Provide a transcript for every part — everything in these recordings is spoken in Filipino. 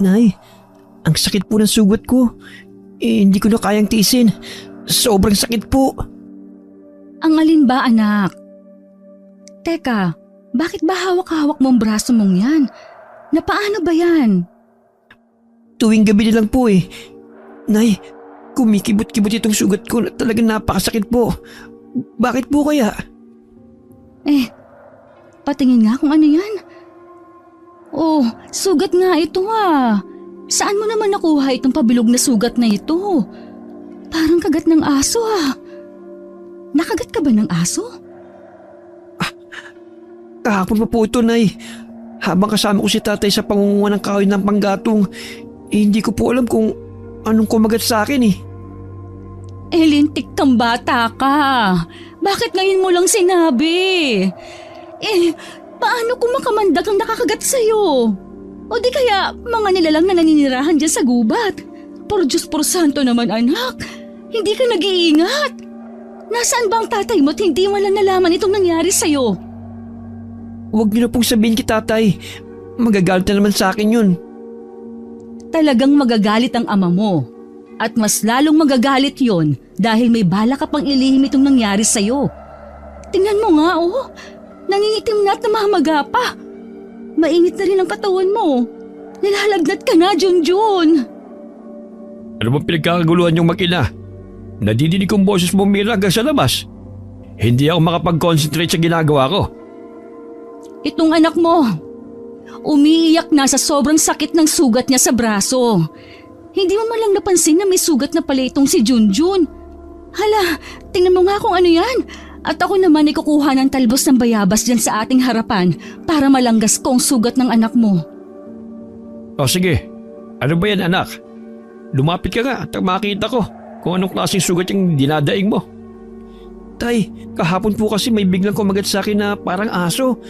Nay, ang sakit po ng sugat ko. Hindi ko na kayang tiisin. Sobrang sakit po. Ang alin ba, anak? Teka, bakit ba hawak-hawak mong braso mong yan? Napaano ba yan? Tuwing gabi na lang po eh. Nay, kumikibot-kibot itong sugat ko na talagang napakasakit po. Bakit po kaya? Patingin nga kung ano yan. Oh, sugat nga ito ah. Saan mo naman nakuha itong pabilog na sugat na ito? Parang kagat ng aso ah. Nakagat ka ba ng aso? Kahapon pa po ito, Nay. Habang kasama ko si tatay sa pangunguha ng kahoy ng panggatong, hindi ko po alam kung anong kumagat sa akin eh. Lintik kang bata ka. Bakit ngayon mo lang sinabi? Paano kung makamandag ang nakakagat sa'yo? O di kaya mga nilalang na naninirahan dyan sa gubat? Por Diyos por santo naman anak, hindi ka nag-iingat. Nasaan ba ang tatay mo at hindi mo lang nalaman itong nangyari sa'yo? Huwag niyo na pong sabihin kay tatay. Magagalit na naman sa akin yun. Talagang magagalit ang ama mo. At mas lalong magagalit yon dahil may bala ka pang ilihim itong nangyari sa'yo. Tingnan mo nga oh, nangingitim na at namamaga pa. Mainit na rin ang katawan mo. Nilalagnat ka na, Junjun. Ano bang pinagkakaguluhan yung mag-ina? Nadidinig kong boses mo, Mira, hanggang sa labas. Hindi ako makapag-concentrate sa ginagawa ko. Itong anak mo, umiiyak na sa sobrang sakit ng sugat niya sa braso. Hindi mo man lang napansin na may sugat na pala itong si Junjun. Hala, tingnan mo nga kung ano yan. At ako naman ay kukuha ng talbos ng bayabas dyan sa ating harapan para malanggas ko ang sugat ng anak mo. O sige, ano ba yan anak? Lumapit ka nga at makita ko kung anong klaseng sugat yung dinadaing mo. Tay, kahapon po kasi may biglang kumagat sa akin na parang aso.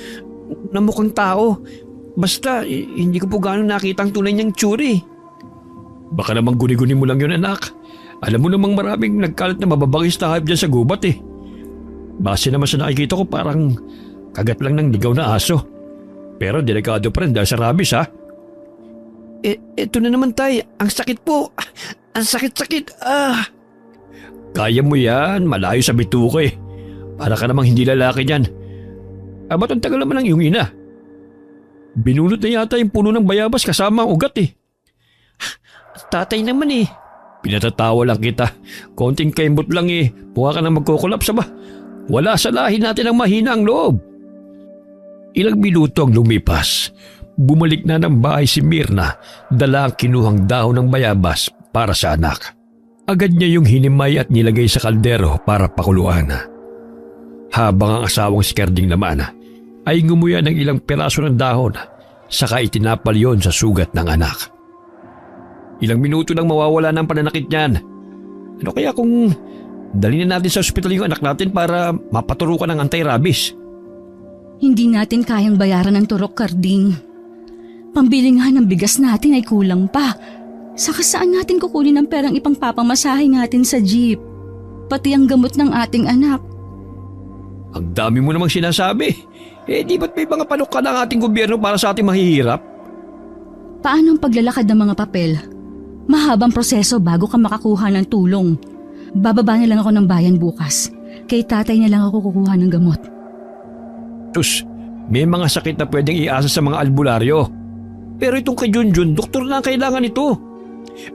Na mukhang tao. Basta, hindi ko po gano'ng nakita ang tunay niyang tsuri. Baka namang guni-guni mo lang yun anak. Alam mo namang maraming nagkalat na mababangis na hayop dyan sa gubat eh. Base naman sa nakikita ko parang kagat lang ng ligaw na aso. Pero delikado pa rin dahil sa rabies ha. Ito na naman tay, ang sakit po. Ang sakit-sakit. Kaya mo yan, malayo sa bituko eh. Para ka namang hindi lalaki dyan. Ba't ang tagal naman ng iyong ina? Binulot na yata yung puno ng bayabas kasama ang ugat eh. Tatay naman eh. Pinatatawa lang kita. Konting kembot lang eh. Mukha ka na magkukulaps ba? Wala sa lahi natin ang mahina ang loob. Ilang minuto ang lumipas. Bumalik na ng bahay si Mirna. Dala ang kinuhang dahon ng bayabas para sa anak. Agad niya yung hinimay at nilagay sa kaldero para pakuluan. Habang ang asawang si Kerding naman ay ngumuya ng ilang piraso ng dahon saka itinapal yon sa sugat ng anak. Ilang minuto lang mawawala ng pananakit niyan. Ano kaya kung dalhin na natin sa ospital yung anak natin para mapaturukan ng anti-rabies? Hindi natin kayang bayaran ng turok, Karding. Pambili nga ng bigas natin ay kulang pa. Saka saan natin kukunin ang perang ipangpapamasahe natin sa jeep? Pati ang gamot ng ating anak. Ang dami mo namang sinasabi. Di ba't may mga panukala ng ating gobyerno para sa ating mahihirap? Paano ang paglalakad ng mga papel? Mahabang proseso bago ka makakuha ng tulong. Bababa na lang ako ng bayan bukas. Kay tatay na lang ako kukuha ng gamot. Sus, may mga sakit na pwedeng iasa sa mga albularyo. Pero itong kay Junjun, doktor na ang kailangan ito.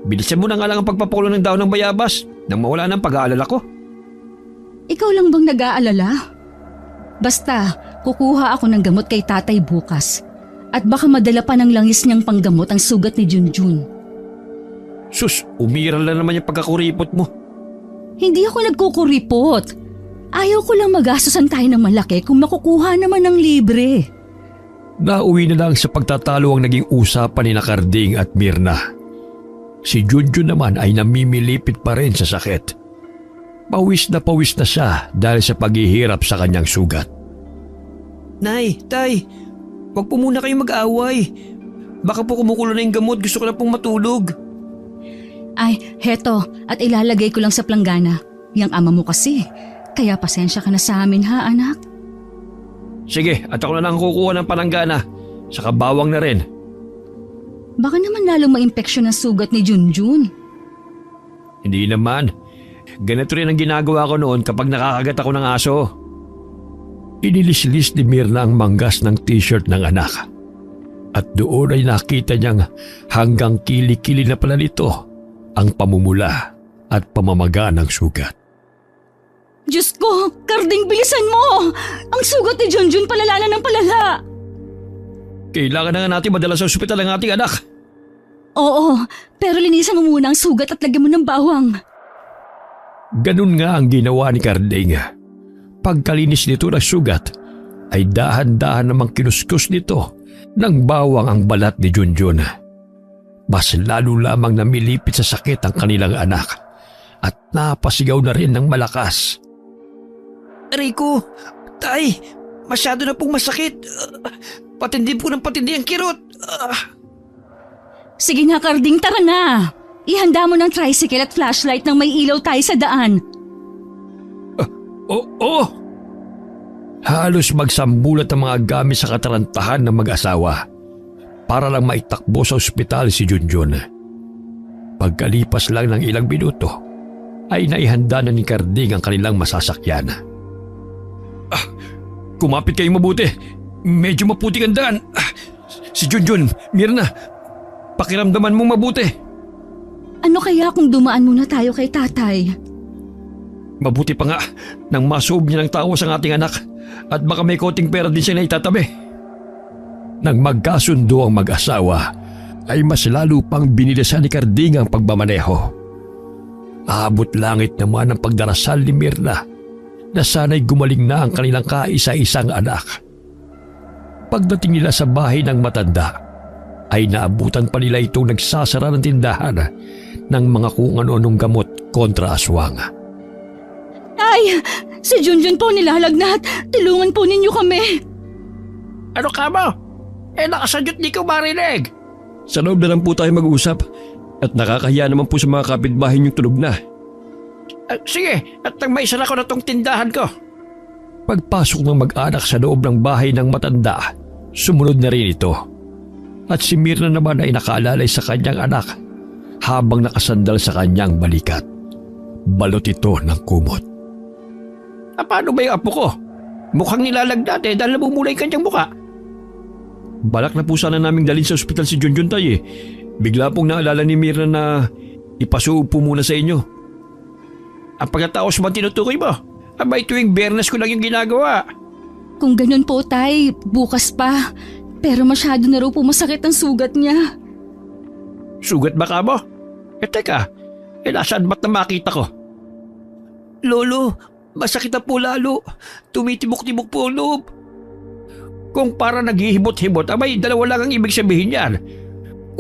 Bilisan mo na nga lang ang pagpapakulo ng dahon ng bayabas nang mawala ng pag-aalala ko. Ikaw lang bang nag-aalala? Basta, kukuha ako ng gamot kay tatay bukas. At baka madala pa ng langis niyang panggamot ang sugat ni Junjun. Sus, umiral na naman yung pagkakuripot mo. Hindi ako nagkukuripot. Ayaw ko lang magastosan tayo ng malaki kung makukuha naman ng libre. Nauwi na lang sa pagtatalo ang naging usapan ni Karding at Mirna. Si Junjun naman ay namimilipit pa rin sa sakit. Pawis na siya dahil sa paghihirap sa kanyang sugat. Nay, tay, huwag po muna kayong mag-away. Baka po kumukulo na yung gamot, gusto ko na pong matulog. Ay, heto, at ilalagay ko lang sa planggana. Yang ama mo kasi. Kaya pasensya ka na sa amin ha, anak? Sige, at ako na lang kukuha ng palanggana. Saka bawang na rin. Baka naman lalong maimpeksyon ang sugat ni Junjun. Hindi naman. Ganito rin ang ginagawa ko noon kapag nakakagat ako ng aso. Inilislis ni Mirna ang manggas ng t-shirt ng anak. At doon ay nakita niyang hanggang kili-kili na pala nito ang pamumula at pamamaga ng sugat. Diyos ko, Karding, bilisan mo! Ang sugat ni Junjun palala na ng palala. Kailangan na nga natin madala sa ospital ang ating anak. Oo, pero linisan mo muna ang sugat at lagyan mo ng bawang. Ganun nga ang ginawa ni Karding. Pagkalinis nito ng sugat, ay dahan-dahan namang kinuskus nito ng bawang ang balat ni Junjun. Mas lalo lamang namilipit sa sakit ang kanilang anak at napasigaw na rin ng malakas. Rico, tay, masyado na pong masakit. Patindi po ng patindi ang kirot. Sige na, Karding, tara na. Ihanda mo ng tricycle at flashlight nang may ilaw tayo sa daan. Oo! Halos magsambulat ang mga gamit sa katarantahan ng mag-asawa para lang maitakbo sa ospital si Junjun. Pagkalipas lang ng ilang minuto, ay naihanda na ni Karding ang kanilang masasakyan. Kumapit kayo mabuti. Medyo maputik ang daan. Si Junjun, Mirna, pakiramdaman mong mabuti. Ano kaya kung dumaan muna tayo kay tatay? Mabuti pa nga nang masuob niya ng tawas ang ating anak at baka may konting pera din siya na itatabi. Nang magkasundo ang mag-asawa, ay mas lalo pang binilisan ni Karding ang pagmamaneho. Abot langit naman ang pagdarasal ni Mirna na sana'y gumaling na ang kanilang kaisa-isang anak. Pagdating nila sa bahay ng matanda, ay naabutan pa nila itong nagsasara ng tindahan ng mga kung ano-anong gamot kontra aswang. Ay, si Junjun po nilalagnat. Tulungan po ninyo kami. Ano ka mo? Nakasadyot di ko marinig. Sa loob na lang po tayo mag-usap at nakakahiya naman po sa mga kapitbahay niyong tulog na. Sige, at nang maisara ko na tong tindahan ko. Pagpasok ng mag-anak sa loob ng bahay ng matanda, sumunod na rin ito. At si Mirna naman ay nakaalalay sa kanyang anak habang nakasandal sa kanyang balikat. Balot ito ng kumot. Paano ba yung apo ko? Mukhang nilalagnat dahil namumulay kanyang muka. Balak na po sana naming dalhin sa ospital si Junjun tay. Bigla pong naalala ni Mirna na ipasuo po muna sa inyo. Ang pagkataos man tinutukoy mo? Abay tuwing Biyernes ko lang yung ginagawa. Kung ganun po, tay, bukas pa. Pero masyado na raw po masakit ang sugat niya. Sugat ba ka mo? Teka, nasaan ba't na makita ko? Lolo, masakit na po lalo. Tumitibok-tibok po ang loob. Kung para naghihibot-hibot, abay dalawa lang ang ibig sabihin yan.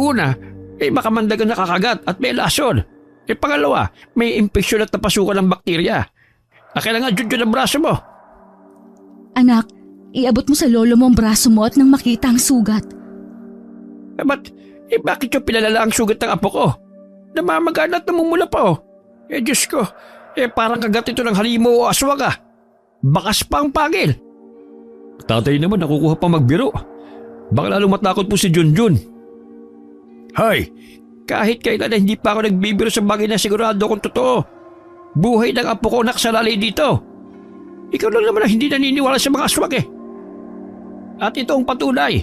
Una, makamandag ang nakakagat at may lason. Pangalawa, may impeksyon at napasukan ng bakterya. Kailangan Junjun ang braso mo. Anak, iabot mo sa lolo mo ang braso mo at nang makita ang sugat. Bakit yung pinalala ang sugat ng apo ko? Namamagaan at namumula pa oh. Diyos ko, parang kagat ito ng halimo o aswang ah. Bakas pa ang pagil. Tatay naman nakukuha pa magbiro. Baka lalong matakot po si Junjun. Hoy, kahit kailan na hindi pa ako nagbibiro sa bagay na sigurado kung totoo. Buhay ng apo ko nakasalalay dito. Ikaw lang naman ang hindi naniniwala sa mga aswang eh. At ito ang patunay.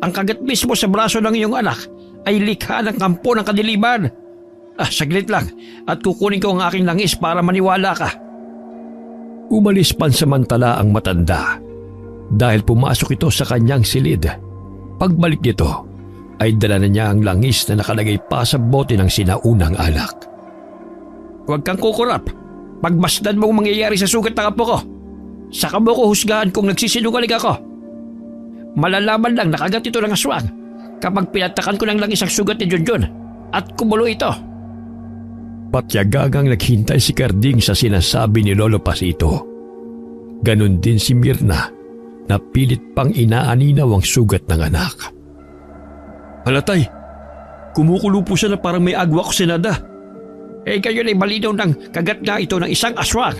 Ang kagat mismo sa braso ng iyong anak ay likha ng kampo ng kadiliman. Saglit lang at kukunin ko ang aking langis para maniwala ka. Umalis pansamantala ang matanda dahil pumasok ito sa kanyang silid. Pagbalik nito ay dala na niya ang langis na nakalagay pa sa bote ng sinaunang alak. Huwag kang kukurap. Pagmasdan mo ang mangyayari sa sugat ng apo ko. Saka mo ko husgahan kung nagsisinungaling ako. Malalaman lang nakagat ito ng aswang kapag pinatakan ko ng langis ang sugat ni Junjun at kumulo ito. Patyagang naghintay si Karding sa sinasabi ni Lolo Pasito. Ganon din si Mirna na pilit pang inaaninaw ang sugat ng anak. Halatay, kumukulo po siya na parang may agwa ko sinada. Kayo ay malinaw ng kagat nga ito ng isang aswang.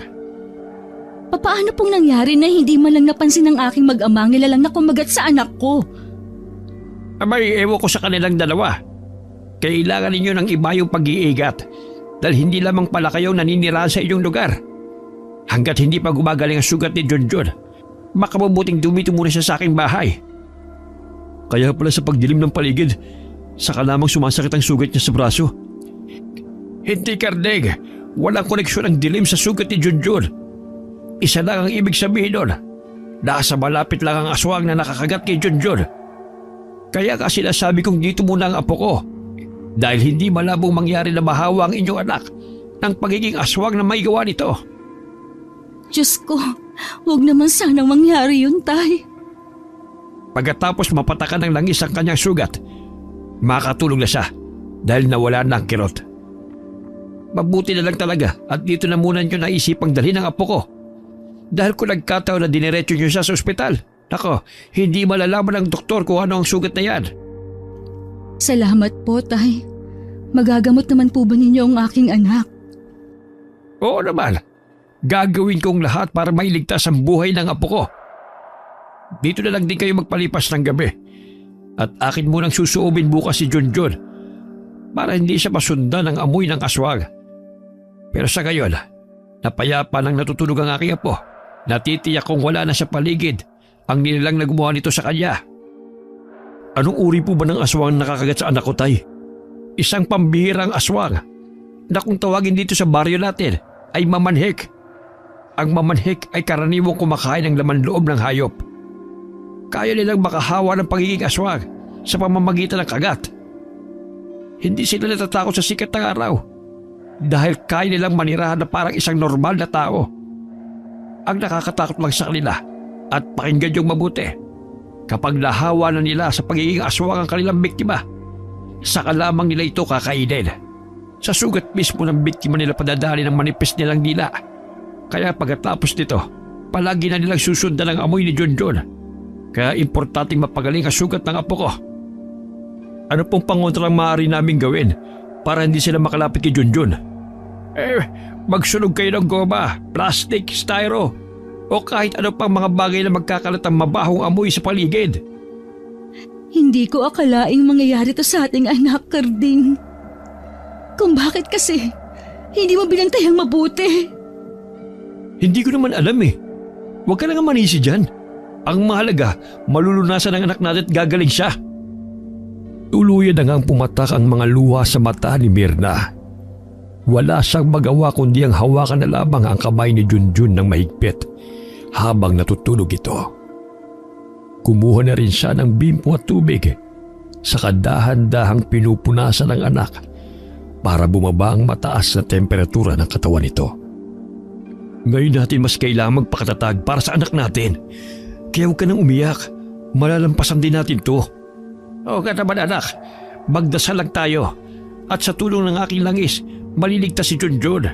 Paano pong nangyari na hindi man lang napansin ng aking mag-ama ang nilalang na kumagat sa anak ko? Abay, ewan ko sa kanilang dalawa. Kailangan ninyo ng iba yung pag-iigat dahil hindi lamang pala kayong naninirahan sa inyong lugar. Hanggat hindi pa gumagaling ang sugat ni Junjun, baka mabuting dumito muna siya sa aking bahay. Kaya pala sa pagdilim ng paligid, saka lamang sumasakit ang sugat niya sa braso. Hindi, Kardeg. Walang koneksyon ang dilim sa sugat ni Junjun. Isa lang ang ibig sabihin doon. Nasa malapit lang ang aswang na nakakagat kay Junjun. Kaya kasi nasabi kong dito muna ang apo ko. Dahil hindi malabong mangyari na mahawa ang inyong anak ng pagiging aswang na may gawa nito. Diyos ko, huwag naman sanang mangyari yun, Tay. Pagkatapos mapatakan ng langis ang kanyang sugat, makatulog na siya dahil nawala na ang kirot. Mabuti na lang talaga at dito na muna nyo naisipang dalhin ang apo ko. Dahil kung nagkataon na diniretso nyo siya sa ospital, nako, hindi malalaman ng doktor kung ano ang sugat na yan. Salamat po, Tay. Magagamot naman po ba ninyo ang aking anak? Oo naman, gagawin kong lahat para mailigtas ang buhay ng apo ko. Dito na lang din kayo magpalipas ng gabi at akin munang susuubin bukas si Junjun para hindi siya masundan ng amoy ng aswang. Pero sa ngayon, napayapa nang natutulog ang aking apo. Natitiyak kong wala na sa paligid ang nilalang na gumawa nito sa kanya. Anong uri po ba ng aswang nakakagat sa anak ko, Tay? Isang pambihirang aswang na kung tawagin dito sa baryo natin ay mamanhik. Ang mamanhik ay karaniwang kumakain ng laman loob ng hayop. Kaya nilang makahawa ng pagiging aswang sa pamamagitan ng kagat. Hindi sila natatakot sa sikat ng araw dahil kaya nilang manirahan na parang isang normal na tao. Ang nakakatakot lang sa kanila at pakinggan yung mabuti, kapag nahawa na nila sa pagiging aswang ang kanilang biktima, saka lamang nila ito kakainin. Sa sugat mismo ng biktima nila padadali ng manipis nilang dila. Kaya pagkatapos nito, palagi na nilang susundan ang amoy ni Junjun. Kaya importanteng mapagaling ang sugat ng apo ko. Ano pong pangontra ang maaari naming gawin para hindi sila makalapit kay Junjun? Magsunog kayo ng goma, plastic, styro, o kahit ano pang mga bagay na magkakalat ng mabahong amoy sa paligid. Hindi ko akalaing mangyayari to sa ating anak, Karding. Kung bakit kasi, hindi mo binantayang mabuti. Hindi ko naman alam eh. Huwag ka nang manisi dyan. Ang mahalaga, malulunasan ng anak natin at gagaling siya. Tuluyan na ngang pumatak ang mga luha sa mata ni Mirna. Wala siyang magawa kundi ang hawakan na lamang ang kamay ni Junjun ng mahigpit habang natutulog ito. Kumuha na rin siya ng bimpo at tubig, saka dahan-dahang pinupunasan ng anak para bumaba ang mataas na temperatura ng katawan nito. Ngayon natin mas kailangang magpakatatag para sa anak natin. Kaya huwag ka nang umiyak. Malalampasan din natin to. Oo ka naman anak, magdasal lang tayo at sa tulong ng aking langis, maliligtas si Junjun.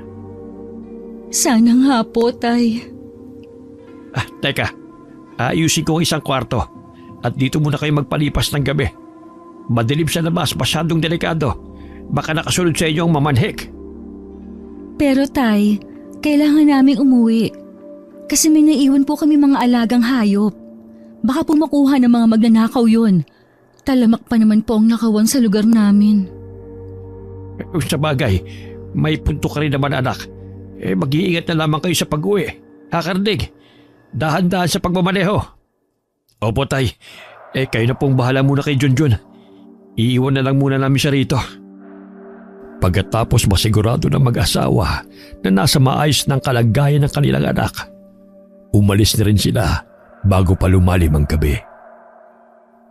Sana nga po, Tay. Teka, ayusin ko ang isang kwarto at dito muna kayo magpalipas ng gabi. Madilim sa labas, masyadong delikado. Baka nakasunod sa inyo ang mamanhik. Pero Tay, kailangan naming umuwi. Kasi may naiwan po kami mga alagang hayop. Baka po makuha ng mga magnanakaw yun. Talamak pa naman po ang nakawan sa lugar namin. Sa bagay, may punto ka rin naman anak. Mag-iingat na lamang kayo sa pag-uwi. Karding, dahan-dahan sa pagmamaneho. Opo, Tay. Kayo na pong bahala muna kay Junjun. Iiwan na lang muna namin siya rito. Pagkatapos masigurado ng mag-asawa na nasa maayos ng kalagayan ng kanilang anak, umalis na rin sila bago pa lumalim ang gabi.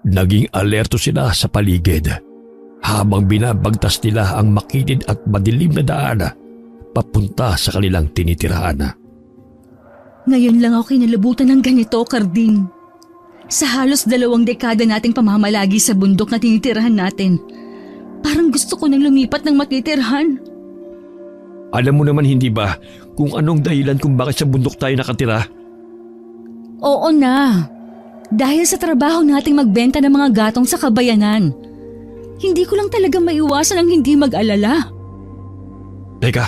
Naging alerto sila sa paligid habang binabagtas nila ang makitid at madilim na daan papunta sa kanilang tinitirahan. Ngayon lang ako kinalabutan ng ganito, Karding. Sa halos 2 dekada nating pamamalagi sa bundok na tinitirahan natin, parang gusto ko nang lumipat ng matitirhan. Alam mo naman hindi ba kung anong dahilan kung bakit sa bundok tayo nakatira? Oo na. Dahil sa trabaho nating magbenta ng mga gatong sa kabayanan. Hindi ko lang talaga maiwasan ang hindi mag-alala. Teka,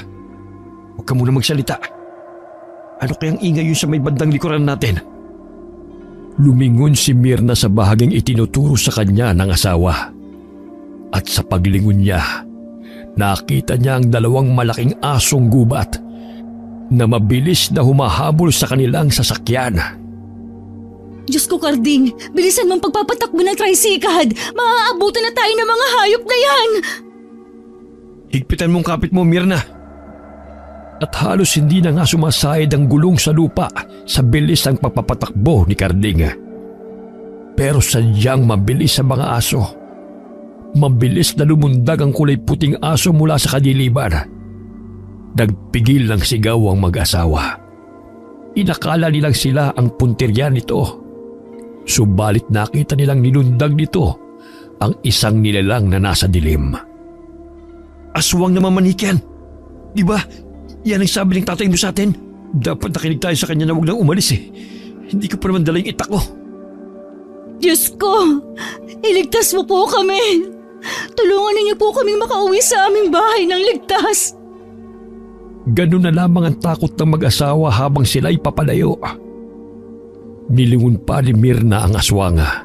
huwag ka muna magsalita. Ano kayang ingay yun sa may bandang likuran natin? Lumingon si Mirna sa bahaging itinuturo sa kanya ng asawa. At sa paglingon niya, nakita niya ang dalawang malaking asong gubat na mabilis na humahabol sa kanilang sasakyan. Diyos ko, Karding, bilisan mong pagpapatakbo ng tricycad. Maaabutan na tayo ng mga hayop na yan. Higpitan mong kapit mo, Mirna. At halos hindi na nga sumasayad ang gulong sa lupa sa bilis ng pagpapatakbo ni Karding. Pero sadyang mabilis sa mga aso. Mabilis na lumundag ang kulay puting aso mula sa kadiliman. Nagpigil ng sigaw ang mag-asawa. Inakala nilang sila ang puntirya nito. Subalit nakita nilang nilundag nito ang isang nilalang na nasa dilim. Aswang na mamanik yan. Di ba? Yan ang sabi ng tatay mo sa atin. Dapat nakinig tayo sa kanya na huwag nang umalis eh. Hindi ko pa naman dala yung itak ko. Diyos ko, iligtas mo po kami. Tulungan ninyo po kaming makauwi sa aming bahay ng ligtas. Ganun na lamang ang takot ng mag-asawa habang sila'y papalayo. Nilingon pa ni Mirna ang aswanga.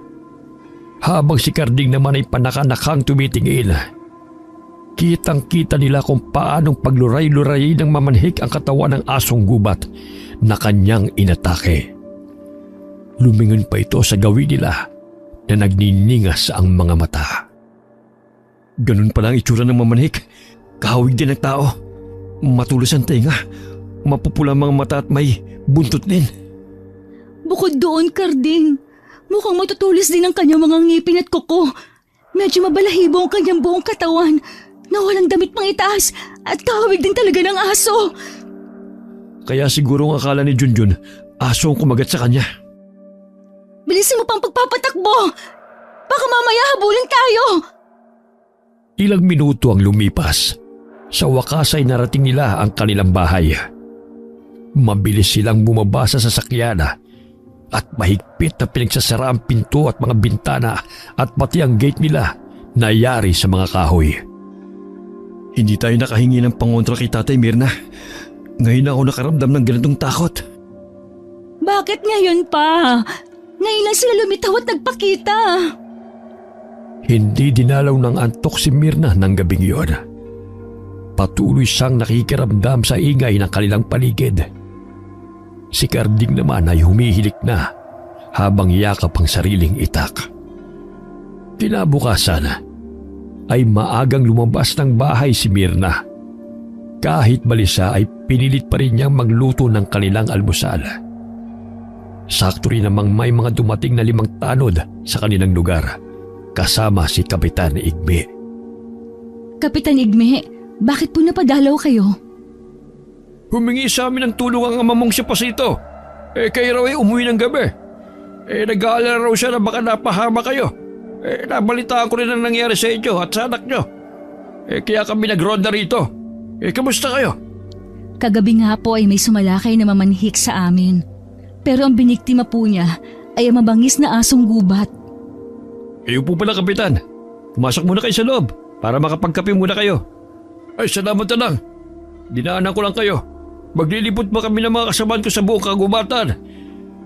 Habang si Karding naman ay panakanakang tumitingin. Kitang-kita nila kung paanong pagluray-luray ng mamanhik ang katawan ng asong gubat na kanyang inatake. Lumingon pa ito sa gawin nila na nagniningas ang mga mata. Ganun pala ang itsura ng mamanhik. Kahawig din ng tao. Matulos ang tenga. Mapupula ang mga mata at may buntot din. Bukod doon, Karding, mukhang matutulis din ang kanyang mga ngipin at kuko. Medyo mabalahibo ang kanyang buong katawan na walang damit pang itaas at kahawig din talaga ng aso. Kaya siguro ang akala ni Junjun, aso ang kumagat sa kanya. Bilisin mo pang pagpapatakbo! Baka mamaya habulin tayo! Ilang minuto ang lumipas. Sa wakas ay narating nila ang kanilang bahay. Mabilis silang bumaba sa sasakyan at mahigpit na pinagsasara ang pinto at mga bintana at pati ang gate nila na yari sa mga kahoy. Hindi tayo nakahingi ng pangontra kay Tatay Mirna. Ngayon ako nakaramdam ng ganitong takot. Bakit ngayon pa? Ngayon lang sila lumitaw at nagpakita. Hindi dinalaw ng antok si Mirna ng gabing iyon. Patuloy siyang nakikiramdam sa ingay ng kanilang paligid. Si Karding naman ay humihilik na habang yakap ang sariling itak. Kinabukasan ay maagang lumabas ng bahay si Mirna. Kahit balisa ay pinilit pa rin niyang magluto ng kanilang almusal. Sakto rin namang may mga dumating na 5 tanod sa kanilang lugar, kasama si Kapitan Igme. Kapitan Igme, bakit po napadalaw kayo? Humingi sa amin ng tulong ang ama mong si Pasito. Kayo raw ay umuwi ng gabi. Nag-aalala raw siya na baka napahama kayo. Nabalitaan ko rin ang nangyari sa inyo at sa anak nyo. Kaya kami nagronda rito. Kamusta kayo? Kagabi nga po ay may sumalakay na mamanhik sa amin. Pero ang biniktima po niya ay ang mabangis na asong gubat. Kayo po pala, Kapitan. Pumasok muna kayo sa loob para makapagkape muna kayo. Ay, salamat na lang. Dinaanan ko lang kayo. Maglilipot pa kami ng mga kasamaan ko sa buong kagubatan.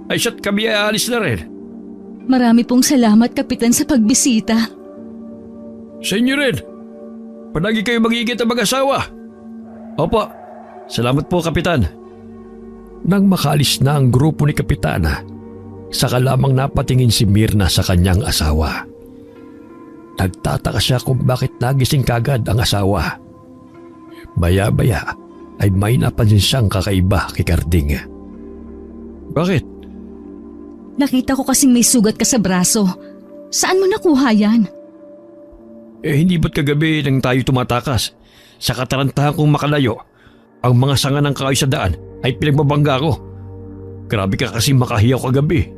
Ay, siya't kami ay aalis na rin. Marami pong salamat, Kapitan, sa pagbisita. Sa inyo rin. Palagi kayo mag-iingat ang mag-asawa. Opo, salamat po, Kapitan. Nang makaalis na ang grupo ni Kapitana, saka lamang napatingin si Mirna sa kanyang asawa. Nagtataka siya kung bakit nagising kagad ang asawa. Baya-baya ay may napansin siyang kakaiba kay Karding. Bakit? Nakita ko kasing may sugat ka sa braso. Saan mo nakuha yan? Hindi ba't kagabi nang tayo tumatakas? Sa katarantahan kong makalayo, ang mga sanga ng kahoy sa daan ay pinagbabangga ko. Grabe ka kasi makahiyaw kagabi.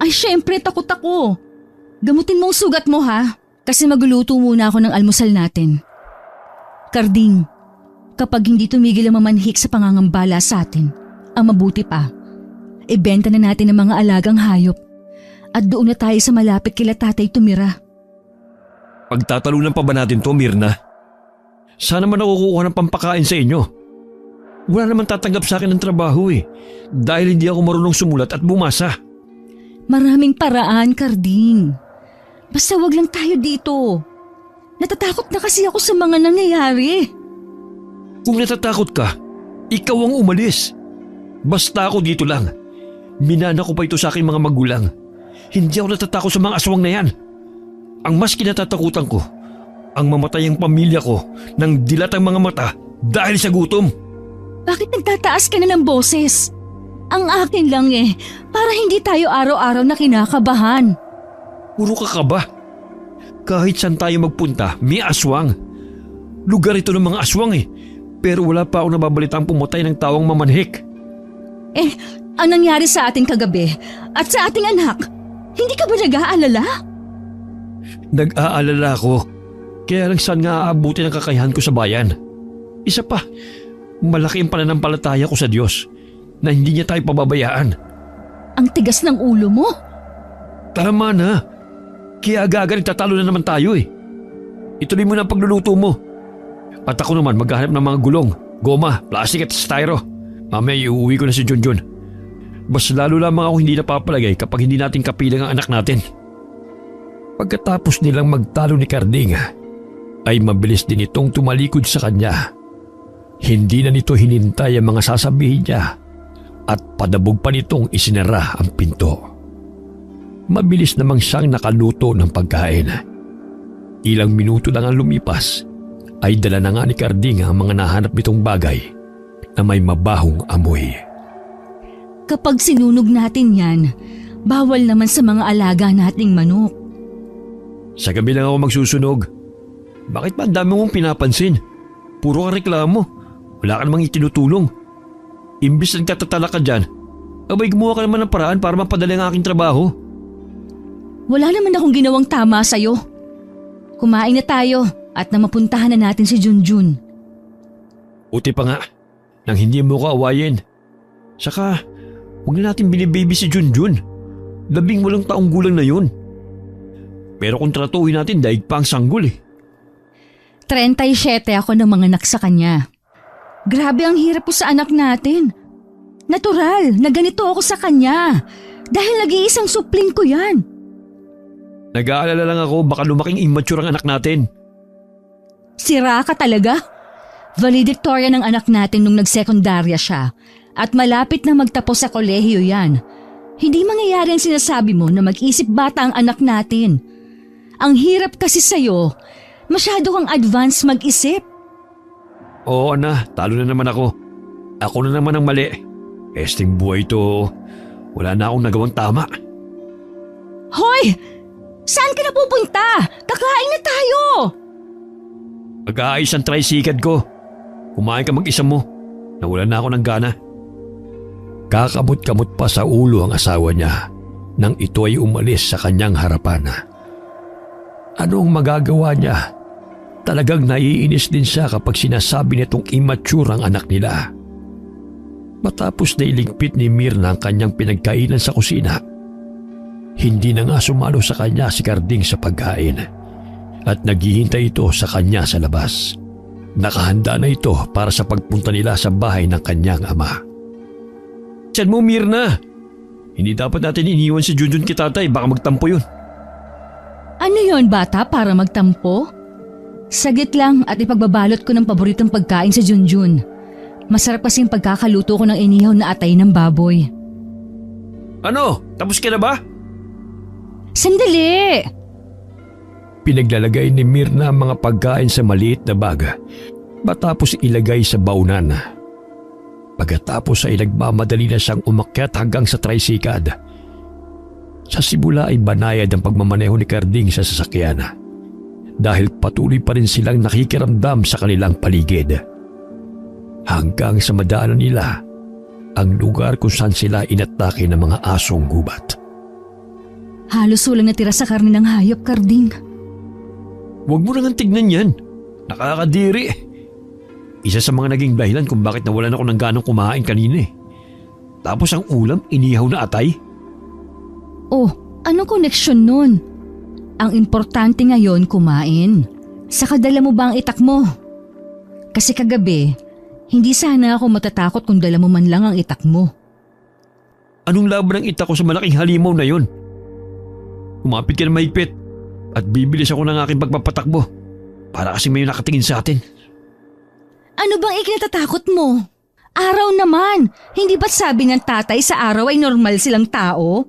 Ay, syempre, takot ako. Gamutin mo ang sugat mo, ha? Kasi magluluto muna ako ng almusal natin. Karding, kapag hindi tumigil ang mamanhik sa pangangambala sa atin, ang mabuti pa, ibenta na natin ang mga alagang hayop at doon na tayo sa malapit kila tatay tumira. Pagtatalunan pa ba natin to, Mirna? Sana man nakukuha ng pampakain sa inyo. Wala naman tatanggap sa akin ng trabaho dahil hindi ako marunong sumulat at bumasa. Maraming paraan, Karding. Basta wag lang tayo dito. Natatakot na kasi ako sa mga nangyayari. Kung natatakot ka, ikaw ang umalis. Basta ako dito lang. Minana ko pa ito sa aking mga magulang. Hindi ako natatakot sa mga aswang na yan. Ang mas kinatatakutan ko, ang mamatay ang pamilya ko ng dilatang mga mata dahil sa gutom. Bakit nagtataas ka na ng boses? Ang akin lang para hindi tayo araw-araw na kinakabahan. Puro ka ba? Kahit saan tayo magpunta, may aswang. Lugar ito ng mga aswang pero wala pa ako nababalitang pumatay ng tawang mamanhik. Ang nangyari sa ating kagabi at sa ating anak, hindi ka ba nag-aalala? Nag-aalala ako. Kaya lang saan nga aabutin ang kakayahan ko sa bayan? Isa pa, malaki ang pananampalataya ko sa Diyos na hindi niya tayo pababayaan. Ang tigas ng ulo mo. Tama na. Kaya agad tatalo na naman tayo Ituloy mo na ang pagluluto mo. At ako naman maghahanap ng mga gulong, goma, plastic at styro. Mamaya iuwi ko na si Junjun. Mas lalo lamang ako hindi napapalagay kapag hindi natin kapilang ang anak natin. Pagkatapos nilang magtalo ni Karding, ay mabilis din itong tumalikod sa kanya. Hindi na nito hinintay ang mga sasabihin niya at padabog pa nitong isinara ang pinto. Mabilis namang siyang nakaluto ng pagkain. Ilang minuto lang ang lumipas ay dala na nga ni Karding ang mga nahanap nitong bagay na may mabahong amoy. Kapag sinunog natin yan, bawal naman sa mga alaga nating manok. Sa gabi lang ako magsusunog. Bakit ba ang dami mong pinapansin? Puro ka reklamo. Wala ka namang itinutulong. Imbis na nagtatatala ka dyan, abay gumawa ka naman ng paraan para mapadali ang aking trabaho. Wala naman akong ginawang tama sa'yo. Kumain na tayo at na mapuntahan na natin si Junjun. Uti pa nga, nang hindi mo ka awayin. Saka, huwag na natin binibaby si Junjun. 18 taong gulang na yun. Pero kung tratuhin natin, daig pa ang sanggol 37 ako ng mga anak sa kanya. Grabe ang hirap ko sa anak natin. Natural na ganito ako sa kanya dahil nag-iisang supling ko yan. Nag-aalala lang ako baka lumaking immature ang anak natin. Sira ka talaga? Valedictorian ng anak natin nung nagsekundarya siya at malapit na magtapos sa kolehiyo yan. Hindi mangyayari ang sinasabi mo na mag-isip bata ang anak natin. Ang hirap kasi sa'yo, masyado kang advance mag-isip. Oo na, talo na naman ako. Ako na naman ang mali. Esting buhay to, wala na akong nagawang tama. Hoy! Saan ka na pupunta? Kakain na tayo! Mag-aayos ang tricycad ko. Kumain ka mag-isa mo. Nawalan na ako ng gana. Kakamot-kamot pa sa ulo ang asawa niya nang ito ay umalis sa kanyang harapan. Anong magagawa niya? Talagang naiinis din siya kapag sinasabi nitong immature ang anak nila. Matapos na iligpit ni Mirna ang kanyang pinagkainan sa kusina, hindi na nga sumalo sa kanya si Karding sa pagkain at naghihintay ito sa kanya sa labas. Nakahanda na ito para sa pagpunta nila sa bahay ng kanyang ama. Tiyan mo, Mirna! Hindi dapat natin iniwan si Junjun kay tatay, baka magtampo yun. Ano yon bata para magtampo? Sagit lang at ipagbabalot ko ng paboritong pagkain sa Junjun. Masarap kasing pagkakaluto ko ng inihaw na atay ng baboy. Ano? Tapos ka na ba? Sandali! Pinaglalagay ni Mirna ang mga pagkain sa maliit na bag matapos ilagay sa baunan. Pagkatapos ay nagmamadali na siyang umakyat hanggang sa tricycad. Sa simula ay banayad ang pagmamaneho ni Karding sa sasakyan dahil patuloy pa rin silang nakikiramdam sa kanilang paligid. Hanggang sa madaanan nila ang lugar kung saan sila inatake ng mga asong gubat. Halos walang natira sa karne ng hayop, Karding. Huwag mo nang tignan yan. Nakakadiri. Isa sa mga naging dahilan kung bakit nawalan ako ng ganang kumain kanina. Tapos ang ulam, inihaw na atay. Oh, anong koneksyon nun? Ang importante ngayon kumain. Saka dala mo ba ang itak mo? Kasi kagabi, hindi sana ako matatakot kung dala mo man lang ang itak mo. Anong laban ng itak ko sa malaking halimaw na yon? Umapit ka na mahigpit at bibilis ako ng aking pagpapatakbo para kasi may nakatingin sa atin. Ano bang ikinatatakot mo? Araw naman. Hindi ba't sabi ng tatay sa araw ay normal silang tao?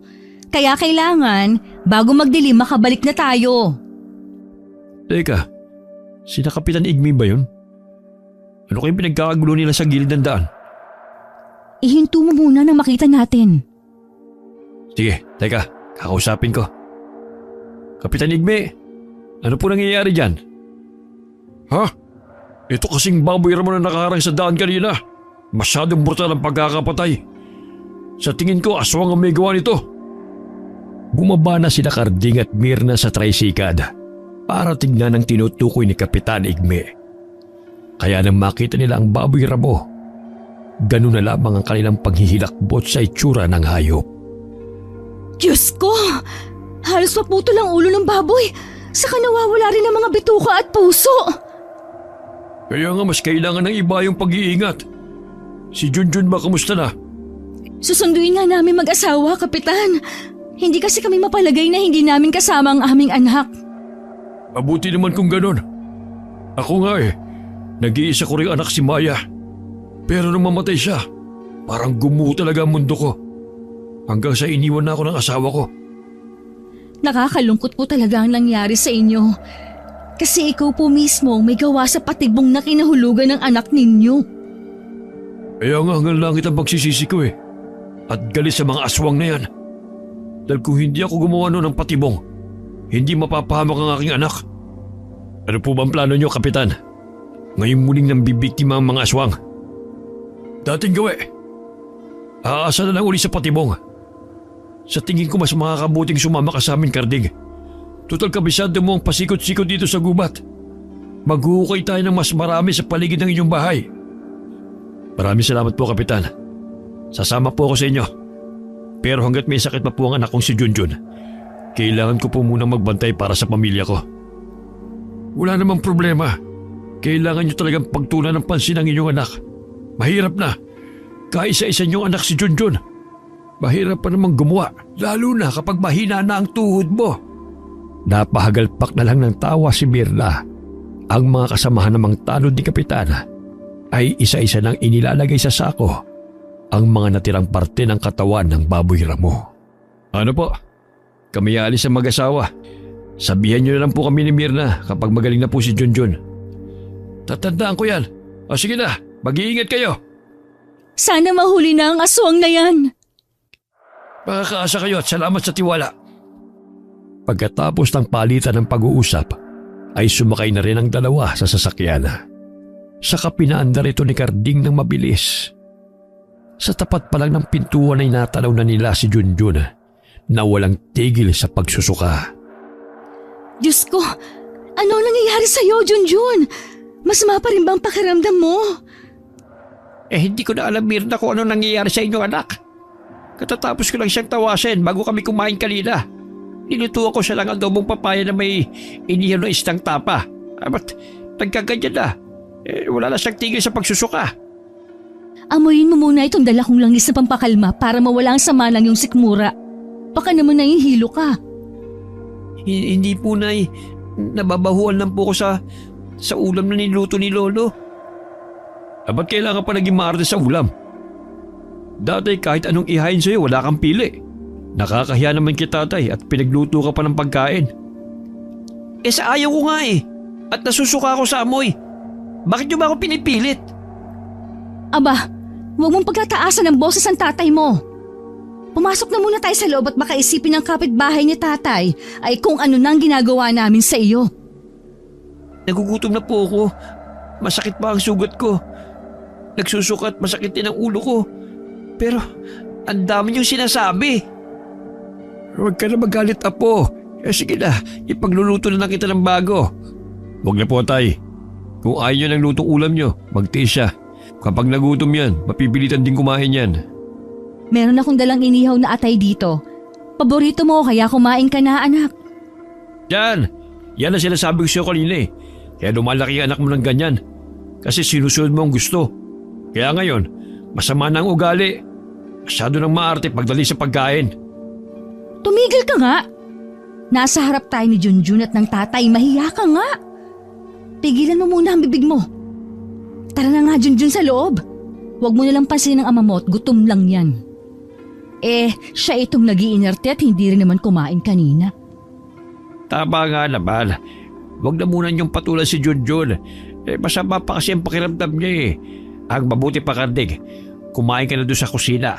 Kaya kailangan, bago magdilim makabalik na tayo. Teka, sina Kapitan Igme ba yun? Ano kayong pinagkakagulo nila sa gilid ng daan? Ihinto mo muna nang makita natin. Sige, teka, kakausapin ko. Kapitan Igme, ano po nangyayari dyan? Ha? Ito kasing baboy Ramon na nakaharang sa daan kanina. Masyadong brutal ang pagkakapatay. Sa tingin ko, aswang ang may gawa nito. Bumaba na sila Karding at Mirna sa tricycad para tignan ang tinutukoy ni Kapitan Igme. Kaya nang makita nila ang baboy ramo, ganun na lamang ang kanilang paghihilakbot sa itsura ng hayop. Diyos ko! Halos maputol ang ulo ng baboy. Saka nawawala rin ang mga bituka at puso. Kaya nga mas kailangan ng iba yung pag-iingat. Si Junjun ba kamusta na? Susunduin nga namin mag-asawa, Kapitan. Hindi kasi kami mapalagay na hindi namin kasama ang aming anak. Mabuti naman kung ganun. Ako nga nag-iisa ko rin anak si Maya. Pero nung mamatay siya, parang gumuho talaga ang mundo ko. Hanggang sa iniwan na ako ng asawa ko. Nakakalungkot po talaga ang nangyari sa inyo. Kasi ikaw po mismo may gawa sa patibong na kinahulugan ng anak ninyo. Kaya nga hanggang langit ang pagsisisi ko At galit sa mga aswang na yan. Dahil kung hindi ako gumawa noon ng patibong, hindi mapapahamak ang aking anak. Ano po ba ang plano niyo, Kapitan? Ngayong muling nang bibiktima ang mga aswang. Dating gawi. Aasa na lang uli sa patibong. Sa tingin ko mas makakabuting sumama ka sa amin, Karding. Total kabisado mo ang pasikot-sikot dito sa gubat. Maghuhukay tayo ng mas marami sa paligid ng inyong bahay. Maraming salamat po, Kapitan. Sasama po ako sa inyo. Pero hanggat may sakit pa po ang anak kong si Junjun, kailangan ko po munang magbantay para sa pamilya ko. Wala namang problema. Kailangan nyo talagang pagtunan ng pansin ang inyong anak. Mahirap na. Kaisa-isa niyong anak si Junjun. Mahirap pa namang gumawa, lalo na kapag mahina na ang tuhod mo. Napahagalpak na lang ng tawa si Mirna. Ang mga kasamahan namang tanod ni Kapitana ay isa-isa nang inilalagay sa sako ang mga natirang parte ng katawan ng baboy ramo. Ano po? Kami alis ang mag-asawa. Sabihan niyo na lang po kami ni Mirna kapag magaling na po si Junjun. Tatandaan ko yan. O sige na, mag-iingat kayo. Sana mahuli na ang aswang na yan. Makakaasa kayo at salamat sa tiwala. Pagkatapos ng palitan ng pag-uusap, ay sumakay na rin ang dalawa sa sasakyan. Saka pinaandar ito ni Karding ng mabilis. Sa tapat pa lang ng pintuan ay natanaw na nila si Junjun na walang tigil sa pagsusuka. Diyos ko, ano nangyayari sa'yo, Junjun? Masama pa rin bang pakiramdam mo? Hindi ko na alam, Mirna, kung ano nangyayari sa inyo, anak. Katatapos ko lang siyang tawasin bago kami kumain kanina. Nilutuan ko siya lang adobong papaya na may inihaw na istang tapa. Ba't nagkaganyan na? Wala na siyang tigil sa pagsusuka. Amoyin mo muna itong dala kong langis na pampakalma para mawala ang sama ng iyong sikmura. Baka naman nahihilo ka. Hindi po, Nay. Nababahuan lang po ko sa ulam na niluto ni Lolo. Ba't kailangan pa naging maarte sa ulam? Dati kahit anong ihain sa'yo, wala kang pili. Nakakahiya naman kita, Tatay, at pinagluto ka pa ng pagkain. Sa ayaw ko nga at nasusuka ako sa amoy. Bakit niyo ba ako pinipilit? Aba, huwag mong pagtataasan ng boses ang tatay mo. Pumasok na muna tayo sa loob at baka isipin ng kapitbahay ni tatay ay kung ano nang ginagawa namin sa iyo. Nagugutom na po ako. Masakit pa ang sugat ko. Nagsusuka at masakit din ang ulo ko. Pero ang dami niyong sinasabi. Huwag ka na magalit, Apo. Sige na, ipagluluto na kita ng bago. Huwag na po, Tay. Kung ayaw niyo ng lutong ulam niyo, magtiis siya. Kapag nagutom yan, mapipilitan din kumain yan. Meron akong dalang inihaw na atay dito. Paborito mo kaya kumain ka na, anak. Yan! Yan ang sinasabi ko sa'yo kanina Kaya lumalaki ang anak mo ng ganyan. Kasi sinusunod mo ang gusto. Kaya ngayon, masama na ang ugali. Masyado nang maarte pagdali sa pagkain. Tumigil ka nga. Nasa harap tayo ni Junjun at ng tatay, mahiya ka nga. Pigilan mo muna ang bibig mo. Tara na nga Junjun sa loob. Huwag mo nalang pansinin ang ama mo at gutom lang yan. Siya itong nag-iinerte at hindi rin naman kumain kanina. Tama nga naman. Huwag na muna niyong patulan si Junjun. Masama pa kasi ang pakiramdam niya eh. Ang mabuti pa Kardig, kumain ka na doon sa kusina.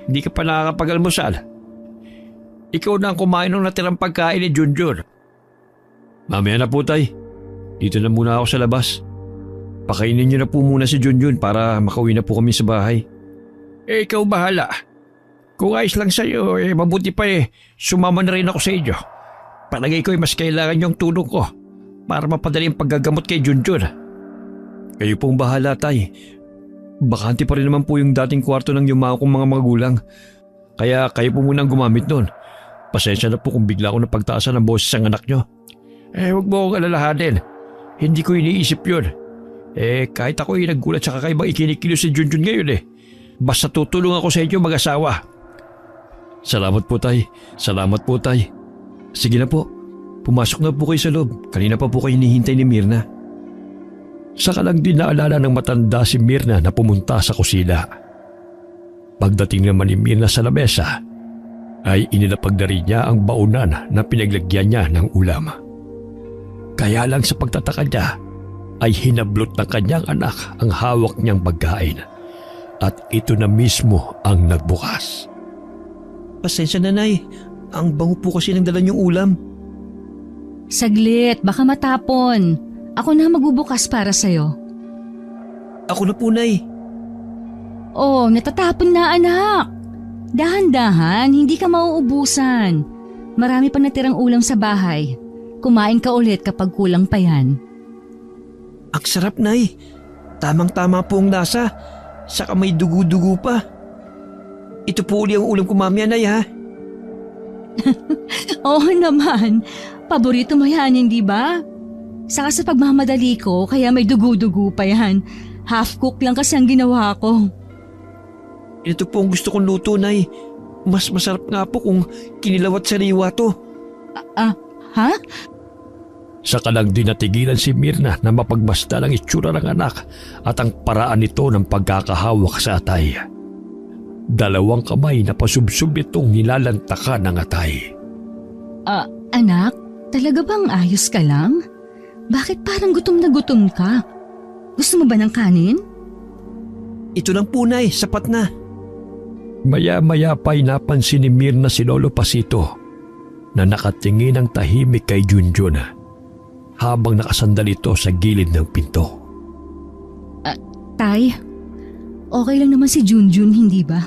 Hindi ka pa nakakapag-almusal. Ikaw na ang kumain ng natirang pagkain ni Junjun. Mamaya na po tay. Dito na muna ako sa labas. Pakainin niyo na po muna si Junjun para makauwi na po kami sa bahay. Ikaw bahala. Kung ayos lang sa'yo, mabuti pa sumama na rin ako sa inyo. Palagay ko mas kailangan yung tulong ko para mapadali ang paggagamot kay Junjun. Kayo pong bahala tay. Bakante pa rin naman po yung dating kwarto ng yumao kong mga magulang. Kaya kayo po munang gumamit nun. Pasensya na po kung bigla ko napagtaasan ang boses ng anak nyo. Huwag mo akong alalahanin. Hindi ko iniisip yun. Kahit ako naggulat sa kakaibang ikinikilos si Junjun ngayon Basta tutulong ako sa inyo mag-asawa. Salamat po tay. Salamat po tay. Sige na po. Pumasok na po kayo sa loob. Kanina pa po kayo hinihintay ni Mirna. Saka lang din naalala ng matanda si Mirna na pumunta sa kusina. Pagdating naman ni Mirna sa lamesa, ay inilapag na rin niya ang baunan na pinaglagyan niya ng ulam. Kaya lang sa pagtataka niya, ay hinablot ng kanyang anak ang hawak niyang pagkain. At ito na mismo ang nagbukas. Pasensya na Nay, ang bango po kasi ng dala niyong ulam. Saglit, baka matapon. Ako na magbubukas para sa'yo. Ako na po Nay. Natatapon na anak. Dahan-dahan, hindi ka mauubusan. Marami pa natirang ulam sa bahay. Kumain ka ulit kapag kulang pa yan. Ang sarap Nay. Tamang-tama po ang lasa. Saka may dugo-dugo pa. Ito po uli ang ulam ko mamaya Nay ha. Oo naman. Paborito mo yan, hindi ba? Saka sa pagmamadali ko, kaya may dugo-dugo pa yan. Half-cook lang kasi ang ginawa ko. Ito po ang gusto kong luto Nay. Mas masarap nga po kung kinilaw at sariwa to. Ha? Saka lang din natigilan si Mirna na mapagmasdan ang itsura ng anak at ang paraan nito ng pagkakahawak sa atay. Dalawang kamay na pasubsob itong nilalantakan ng atay. Anak, talaga bang ayos ka lang? Bakit parang gutom na gutom ka? Gusto mo ba ng kanin? Ito lang po Nay, sapat na. Maya-maya pa'y napansin ni Mirna si Lolo Pasito na nakatingin ng tahimik kay Junjun habang nakasandal ito sa gilid ng pinto. Tay, okay lang naman si Junjun, hindi ba?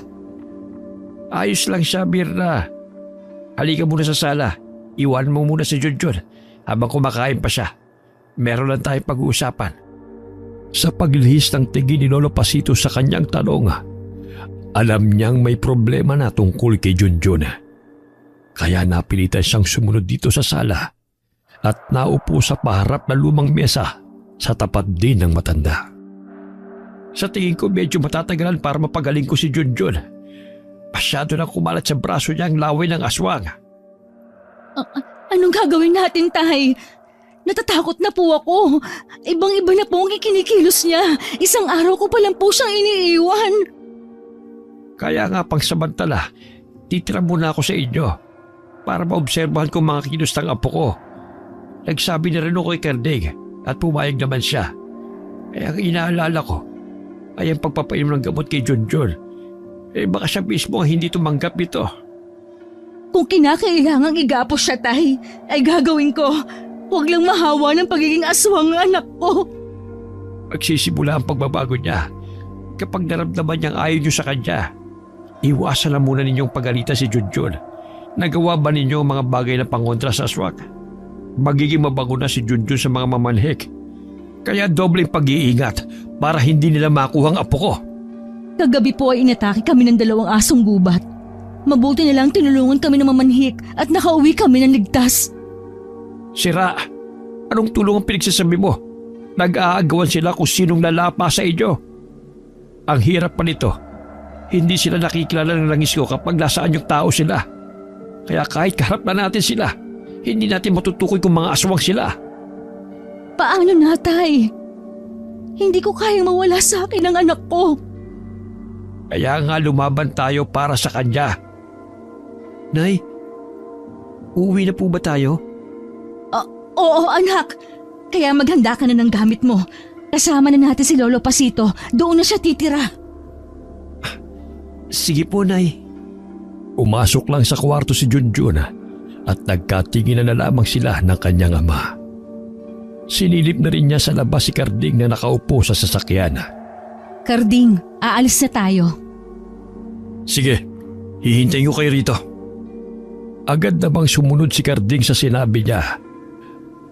Ayos lang siya, Mirna. Halika muna sa sala. Iwan mo muna si Junjun habang kumakain pa siya. Meron lang tayong pag-uusapan. Sa paglihis ng tingin ni Lolo Pasito sa kanyang tanong, alam niyang may problema na tungkol kay Junjun. Kaya napilitan siyang sumunod dito sa sala at naupo sa paharap na lumang mesa sa tapat din ng matanda. Sa tingin ko medyo matatagalan para mapagaling ko si Junjun. Masyado na kumalat sa braso niya ang laway ng aswang. Anong gagawin natin, Tay? Natatakot na po ako. Ibang-iba na po ang ikinikilos niya. Isang araw ko pa lang po siyang iniiwan. Kaya nga pangsamantala, titira muna ako sa inyo para maobserbahan ko mga kilos ng apo ko. Nagsabi na rin ako kay Kardig at pumayag naman siya. Kaya ang inaalala ko ay ang pagpapainom ng gamot kay Junjun. Baka siya mismo ang hindi tumanggap ito. Kung kinakailangang igapos siya, Tay, ay gagawin ko. Huwag lang mahawa ng pagiging aswang ng anak ko. Magsisimula ang pagbabago niya. Kapag naramdaman niyang ayaw niyo sa kanya, iwasan na muna ninyong pagalitan si Junjun. Nagawa ba ninyo ang mga bagay na pangontra sa aswang? Magiging mabago na si Junjun sa mga mamanhik. Kaya dobleng pag-iingat para hindi nila makuha ang apo ko. Kagabi po ay inatake kami ng 2 asong gubat. Mabuti na lang tinulungan kami ng mamanhik at nakauwi kami ng ligtas. Sira, anong tulong ang pinagsasabi mo? Nag-aagawan sila kung sinong lalapa sa inyo. Ang hirap pa nito, hindi sila nakikilala ng langis ko kapag nasaan yung tao sila. Kaya kahit kaharap na natin sila, hindi natin matutukoy kung mga aswang sila. Paano na, Tay? Hindi ko kayang mawala sa akin ang anak ko. Kaya nga lumaban tayo para sa kanya. Nay, uuwi na po ba tayo? Oo, anak. Kaya maghanda ka na ng gamit mo. Kasama na natin si Lolo Pasito. Doon na siya titira. Sige po, Nay. Umasok lang sa kwarto si Junjun at nagkatinginan na lamang sila ng kanyang ama. Sinilip na rin niya sa labas si Karding na nakaupo sa sasakyan. Karding, aalis na tayo. Sige, hihintayin ko kayo rito. Agad na bang sumunod si Karding sa sinabi niya.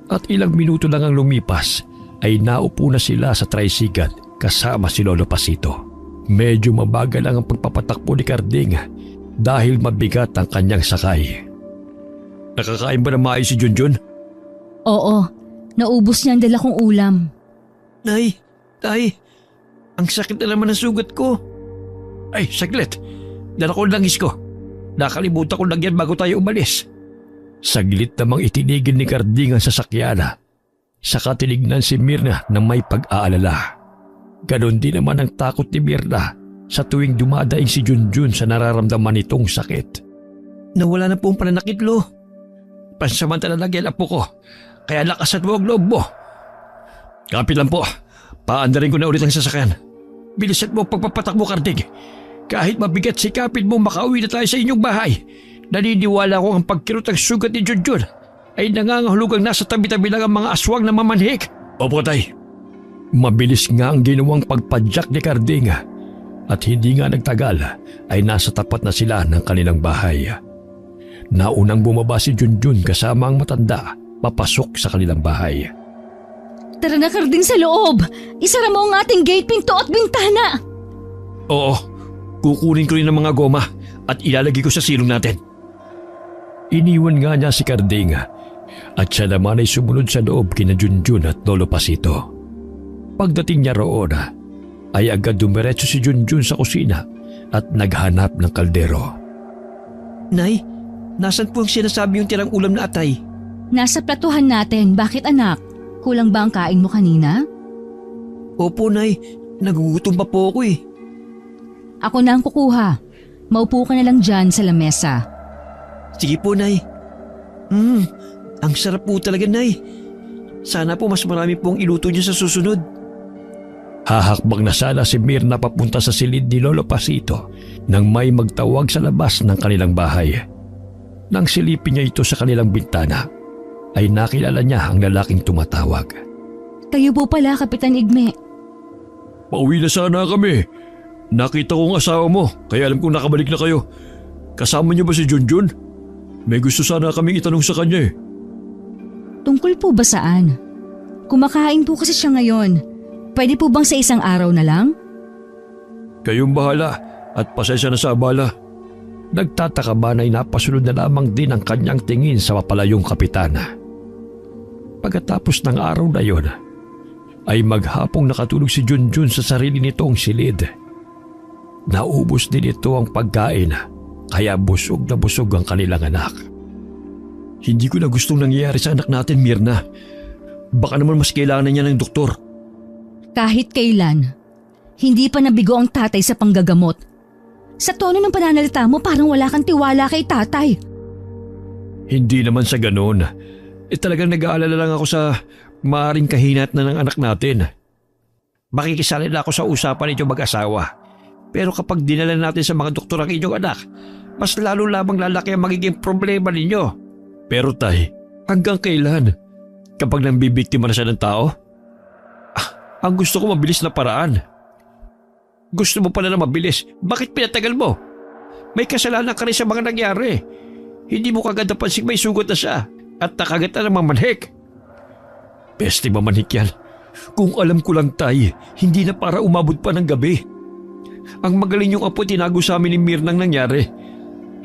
At ilang minuto lang ang lumipas ay naupo na sila sa tricycle kasama si Lolo Pasito. Medyo mabagal lang ang pagpapatakbo ni Karding dahil mabigat ang kanyang sakay. Nakakain ba na maayos si Junjun? Oo, naubos niya ang dala kong ulam. Nay, Tay, ang sakit na naman ng sugat ko. Ay, saglit. Dala ko ang langis ko. Nakalimutan ko lang yan bago tayo umalis. Saglit namang itinigil ni Karding ang sasakyan. Saka tinignan si Mirna na may pag-aalala. Ganon din naman ang takot ni Mirna sa tuwing dumadaing si Junjun sa nararamdaman nitong sakit. Nawala na po ang pananakit, Lo. Pansamantala lang yan, apo ko. Kaya lakasan mo ang loob mo. Kapit lang po. Paandarin ko na ulit ang sasakyan. Bilisan mo pagpapatakbo, Karding. Kahit mabigat sikapin mo, makauwi na tayo sa inyong bahay. Naniniwala ko ang pagkirot ng sugat ni Junjun ay nangangahulugang nasa tabi-tabi lang ang mga aswang na mamanhik. Opo, Tay. Mabilis nga ang ginawang pagpadyak ni Karding at hindi nga nagtagal ay nasa tapat na sila ng kanilang bahay. Naunang bumaba si Junjun kasama ang matanda papasok sa kanilang bahay. Tara na, Karding, sa loob. Isara mo ang ating gate, pinto at bintana. Oo, kukunin ko rin ang mga goma at ilalagay ko sa silong natin. Iniwan nga niya si Karding at siya naman ay sumunod sa loob kina Junjun at Lolo Pasito. Pagdating niya roon ay agad dumiretso si Junjun sa kusina at naghanap ng kaldero. Nay, nasan po ang sinasabi yung tirang ulam na atay? Nasa platuhan natin. Bakit, anak? Kulang ba ang kain mo kanina? Opo, Nay. Nagugutom pa po ako eh. Ako na ang kukuha. Maupo ka na lang dyan sa lamesa. Sige po, Nay. Ang sarap po talaga, Nay. Sana po mas marami pong iluto niyo sa susunod. Hahakbang na sana si Mirna papunta sa silid ni Lolo Pasito nang may magtawag sa labas ng kanilang bahay. Nang silipin niya ito sa kanilang bintana, ay nakilala niya ang lalaking tumatawag. Kayo po pala, Kapitan Igme. Pauwi na sana kami. Nakita ko ang asawa mo, kaya alam kong nakabalik na kayo. Kasama niyo ba si Junjun? May gusto sana kaming itanong sa kanya eh. Tungkol po ba saan? Kumakain po kasi siya ngayon. Pwede po bang sa isang araw na lang? Kayong bahala at pasensya na sa abala. Nagtataka ba na napasunod na lamang din ang kanyang tingin sa mapalayong kapitana. Pagkatapos ng araw na yon, ay maghapong nakatulog si Junjun sa sarili nitong silid. Naubos din ito ang pagkain, kaya busog na busog ang kanilang anak. Hindi ko na gustong nangyayari sa anak natin, Mirna. Baka naman mas kailangan niya ng doktor. Kahit kailan, hindi pa nabigo ang tatay sa panggagamot. Sa tono ng pananalita mo, parang wala kang tiwala kay tatay. Hindi naman sa ganun. Talagang nag-aalala lang ako sa maaaring kahinat na ng anak natin. Makikisali na ako sa usapan ninyo mag-asawa. Pero kapag dinala natin sa mga doktor ang inyong anak, mas lalo lamang lalaki ang magiging problema ninyo. Pero tay, hanggang kailan? Kapag nambibiktima na siya ng tao? Ang gusto ko mabilis na paraan. Gusto mo pala na mabilis, bakit pinatagal mo? May kasalanan ka rin sa mga nangyari. Hindi mo kagad napansing may sugat na siya at nakagat na ng mamanhik. Peste mamanhik yan. Kung alam ko lang tay, hindi na para umabot pa ng gabi. Ang magaling yung apo tinago sa amin ni Mirnang nangyari.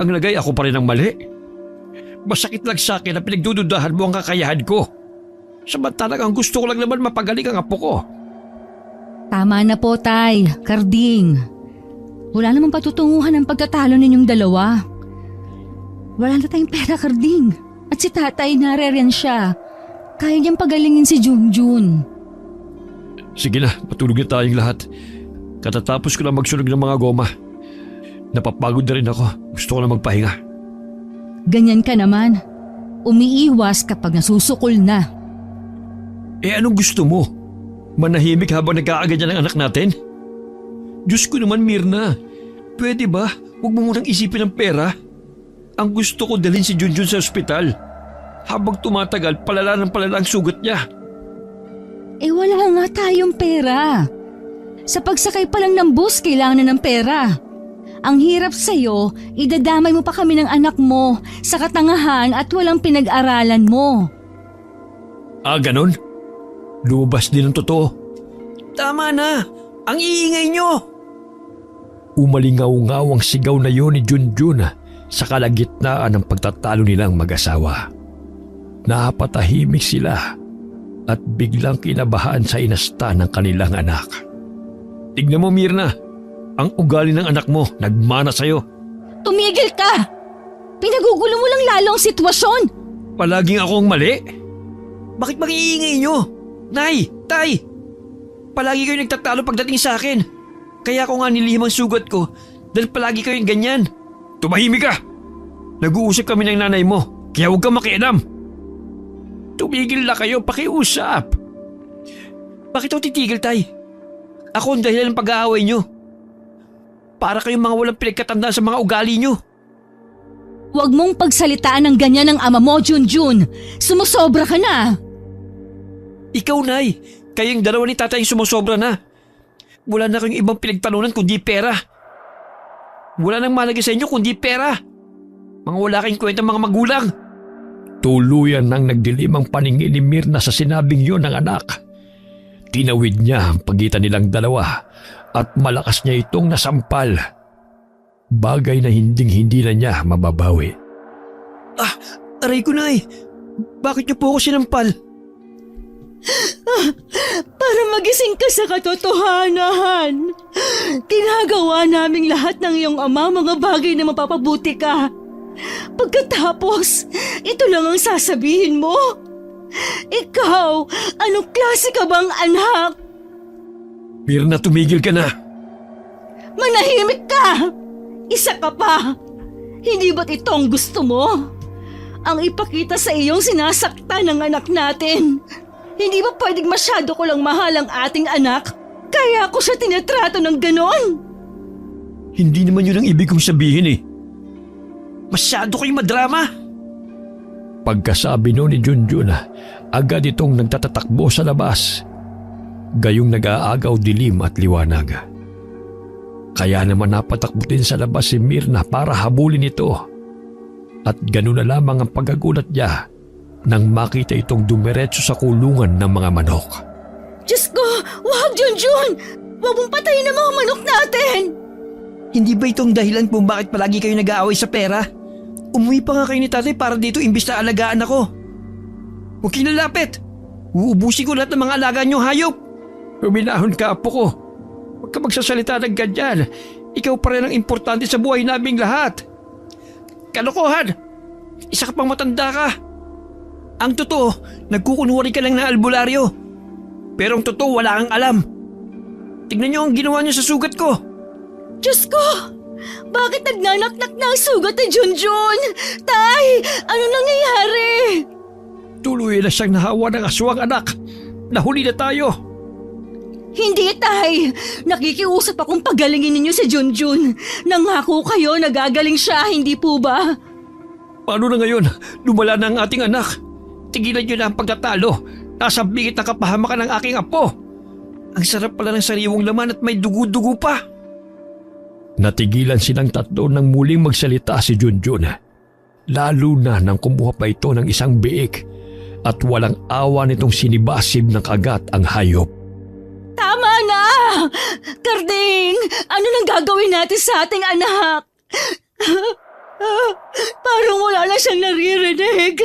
Ang lagay ako pa rin ang mali. Masakit lang sa akin na pinagdududahan mo ang kakayahan ko. Samantalang ang gusto ko lang naman mapagaling ang apo ko. Tama na po, tay. Karding. Wala namang patutunguhan ang pagkatalo ninyong dalawa. Wala na tayong pera, Karding. At si tatay naririyan siya. Kaya niyang pagalingin si Junjun. Sige na, matulog na tayong lahat. Katatapos ko lang magsunog ng mga goma. Napapagod na rin ako. Gusto ko na magpahinga. Ganyan ka naman. Umiiwas kapag nasusukol na. Eh anong gusto mo? Manahimik habang nagkakaganyan ang anak natin? Diyos ko naman, Mirna. Pwede ba? Huwag mo munang isipin ang pera. Ang gusto ko dalhin si Junjun sa ospital. Habang tumatagal, palala ng palala ang sugat niya. Eh wala nga tayong pera. Sa pagsakay pa lang ng bus, kailangan na ng pera. Ang hirap sa'yo, idadamay mo pa kami ng anak mo sa katangahan at walang pinag-aralan mo. Ah, ganon? Lumabas din ang totoo. Tama na! Ang iingay nyo! Umalingaw-ngaw ang sigaw na yun ni Junjun sa kalagitnaan ng pagtatalo nilang mag-asawa. Napatahimik sila at biglang kinabahan sa inasta ng kanilang anak. Tignan mo, Mirna, ang ugali ng anak mo nagmana sa'yo. Tumigil ka! Pinagugulo mo lang lalo ang sitwasyon! Palaging akong mali? Bakit mag-iingay nyo? Nay! Tay! Palagi kayo nagtatalo pagdating sa akin. Kaya ako nga nilihim ang sugat ko dahil palagi kayong ganyan. Tumahimik ka! Nag-uusap kami ng nanay mo, kaya huwag kang makialam. Tumigil na kayo, pakiusap. Bakit ako titigil, Tay? Ako ang dahilan ng pag-aaway nyo. Para kayong mga walang pinagkatandaan sa mga ugali nyo. Huwag mong pagsalitaan ng ganyan ng ama mo, Junjun. Sumusobra ka na. Ikaw, Nay. Kayong dalawa ni tatay sumusobra na. Wala na kayong ibang pinagtalunan kundi pera. Wala nang malagay sa inyo kundi pera. Mga wala kayong kwentang mga magulang. Tuluyan nang nagdilim ang paningin ni Mirna sa sinabing yun ng anak. Tinawid niya ang pagitan nilang dalawa at malakas niya itong nasampal. Bagay na hinding-hindi na niya mababawi. Ah, aray ko, Nay. Bakit niyo po ako sinampal? Para magising ka sa katotohanan. Ginagawa naming lahat ng iyong ama mga bagay na mapapabuti ka. Pagkatapos, ito lang ang sasabihin mo. Ikaw, anong klase ka bang anak? Mirna, tumigil ka na. Manahimik ka! Isa ka pa! Hindi ba't ito ang gusto mo? Ang ipakita sa iyong sinasaktan ng anak natin. Hindi ba pwedeng masyado ko lang mahal ang ating anak? Kaya ako siya tinatrato ng ganon? Hindi naman yun ang ibig kong sabihin eh. Masyado kayong madrama. Pagkasabi noon ni Junjun, agad itong nagtatatakbo sa labas. Gayong nag-aagaw dilim at liwanag. Kaya naman napatakbo din sa labas si Mirna para habulin ito. At gano'n na lamang ang pagkagulat niya nang makita itong dumiretso sa kulungan ng mga manok. Diyos ko! Wag, Junjun! Huwag mong patayin ang mga manok natin! Hindi ba itong dahilan kung bakit palagi kayo nag-aaway sa pera? Umuwi pa nga kayo ni tatay para dito imbis na alagaan ako. Huwag kinalapit! Uubusin ko lahat ng mga alagaan niyong hayop! Huminahon ka, apo ko. Huwag ka magsasalita ng ganyan. Ikaw pa rin ang importante sa buhay naming lahat. Kalokohan! Isa ka pang matanda ka. Ang totoo, nagkukunwari ka lang ng albularyo. Pero ang totoo, wala kang alam. Tignan niyo ang ginawa niyo sa sugat ko. Diyos ko! Bakit nagnanaknak na ang sugat ni Junjun? Tay! Ano nangyayari? Tuloy na siyang nahawa ng aswang, anak. Nahuli na tayo. Hindi, Tay! Nakikiusap akong pagalingin ninyo si Junjun. Nangako kayo na gagaling siya, hindi po ba? Paano na ngayon? Lumala na ang ating anak. Tigilan niyo na ang pagtatalo. Nasa bingit na kapahamakan ng aking apo. Ang sarap pala ng sariwang laman at may dugo-dugo pa. Natigilan silang tatlo nang muling magsalita si Junjun. Lalo na nang kumuha pa ito ng isang biik at walang awa nitong sinibasib ng kagat ang hayop. Tama na! Karding! Ano nang gagawin natin sa ating anak? Parang wala na siyang naririnig.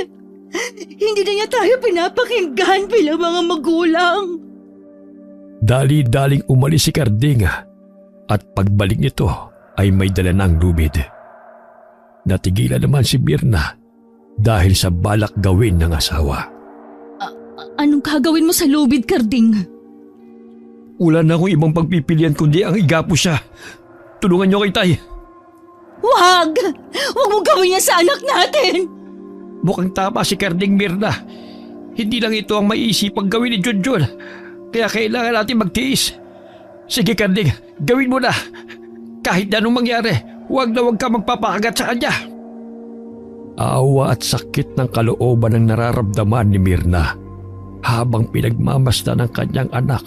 Hindi na niya tayo pinapakinggan bilang mga magulang. Dali-daling umalis si Karding at pagbalik nito ay may dala ng lubid. Natigilan naman si Mirna dahil sa balak gawin ng asawa. Anong gagawin mo sa lubid, Karding? Wala na akong ibang pagpipilian kundi ang igapos siya. Tulungan niyo kay Tay. Wag! Wag mo gawin yan sa anak natin! Mukhang tama si Karding, Mirna. Hindi lang ito ang maiisipang gawin ni Junjun. Kaya kailangan natin magtiis. Sige Karding, gawin mo na. Kahit anong mangyari, huwag ka magpapakagat sa kanya. Awa at sakit ng kalooban ang nararamdaman ni Mirna habang pinagmamasdan ng kanyang anak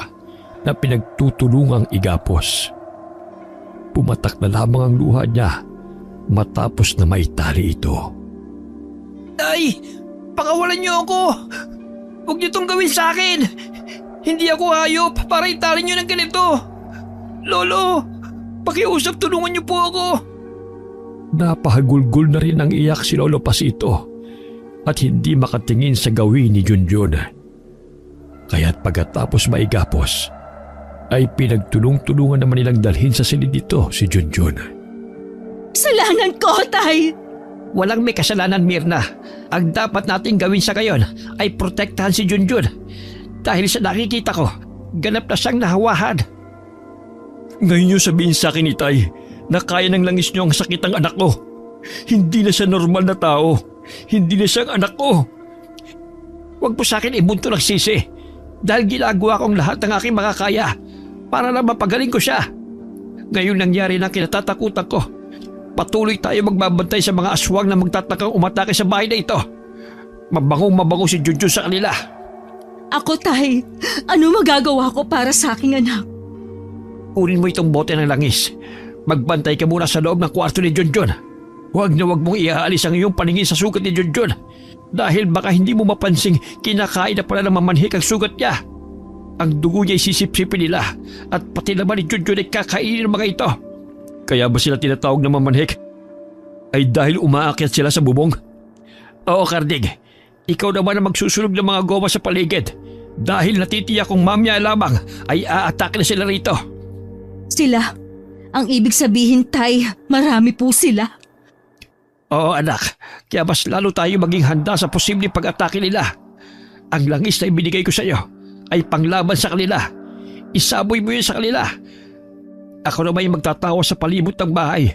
na pinagtutulungang igapos. Pumatak na lamang ang luha niya matapos na maitali ito. Ay! Pakawalan niyo ako! Huwag niyo itong gawin sa akin! Hindi ako hayop para italin niyo ng ganito! Lolo! Pakiusap, tulungan niyo po ako! Napahagulgol na rin ang iyak si Lolo Pasito at hindi makatingin sa gawin ni Junjun. Kaya't pagkatapos maigapos, ay pinagtulong-tulungan naman nilang dalhin sa silid nito si Junjun. Kasalanan ko, Tay! Walang may kasalanan, Mirna. Ang dapat nating gawin sa ngayon ay protektahan si Junjun. Dahil sa nakikita ko, ganap na siyang nahawahan. Ngayon niyo sabihin sa akin, Itay, na kaya ng langis niyo ang sakit ng anak ko. Hindi na siya normal na tao. Hindi na siyang anak ko. Huwag po sa akin ibunto ng sisi. Dahil ginagawa kong lahat ng aking makakaya para lang mapagaling ko siya. Ngayon nangyari na kinatatakutan ko. Patuloy tayo magbabantay sa mga aswang na magtatakang umatake sa bahay na ito. Mabangong-mabango si Junjun sa kanila. Ako, Tay, ano magagawa ko para sa aking anak? Kunin mo itong bote ng langis. Magbantay ka muna sa loob ng kwarto ni Junjun. Huwag na huwag mong iaalis ang iyong paningin sa sugat ni Junjun. Dahil baka hindi mo mapansing kinakain na pala ng mamanhik ang sugat niya. Ang dugo niya ay sisip-sipin nila at pati naman ni Junjun ay kakainin ng mga ito. Kaya ba sila tinatawag na mamanhik? Ay dahil umaakyat sila sa bubong? Oo, Karding. Ikaw naman ang magsusunog ng mga goma sa paligid. Dahil natitiyak kong mamaya lamang ay aatake na sila rito. Sila? Ang ibig sabihin, Tay, marami po sila. Oo, anak. Kaya mas lalo tayo maging handa sa posibleng pag-atake nila. Ang langis na ibinigay ko sa iyo ay panglaban sa kanila. Isaboy mo yun sa kanila. Ako naman yung magtatawa sa palibot ng bahay.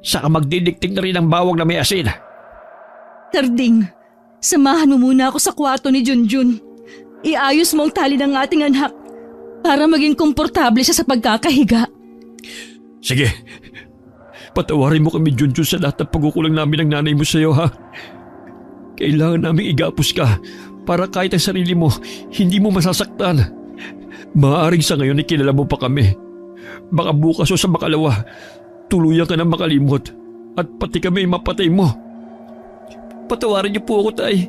Saka magdidiktik na rin ang bawang na may asin. Karding, samahan mo muna ako sa kwarto ni Junjun. Iayos mo ang tali ng ating anak para maging komportable siya sa pagkakahiga. Sige. Patawarin mo kami, Junjun, sa lahat ng pagkukulang namin ng nanay mo sa iyo, ha? Kailangan namin igapos ka para kahit ang sarili mo, hindi mo masasaktan. Maaaring sa ngayon ay kilala mo pa kami. Baka bukas o sa makalawa, tuluyan ka na makalimot at pati kami mapatay mo. Patawarin niyo po ako, Tay,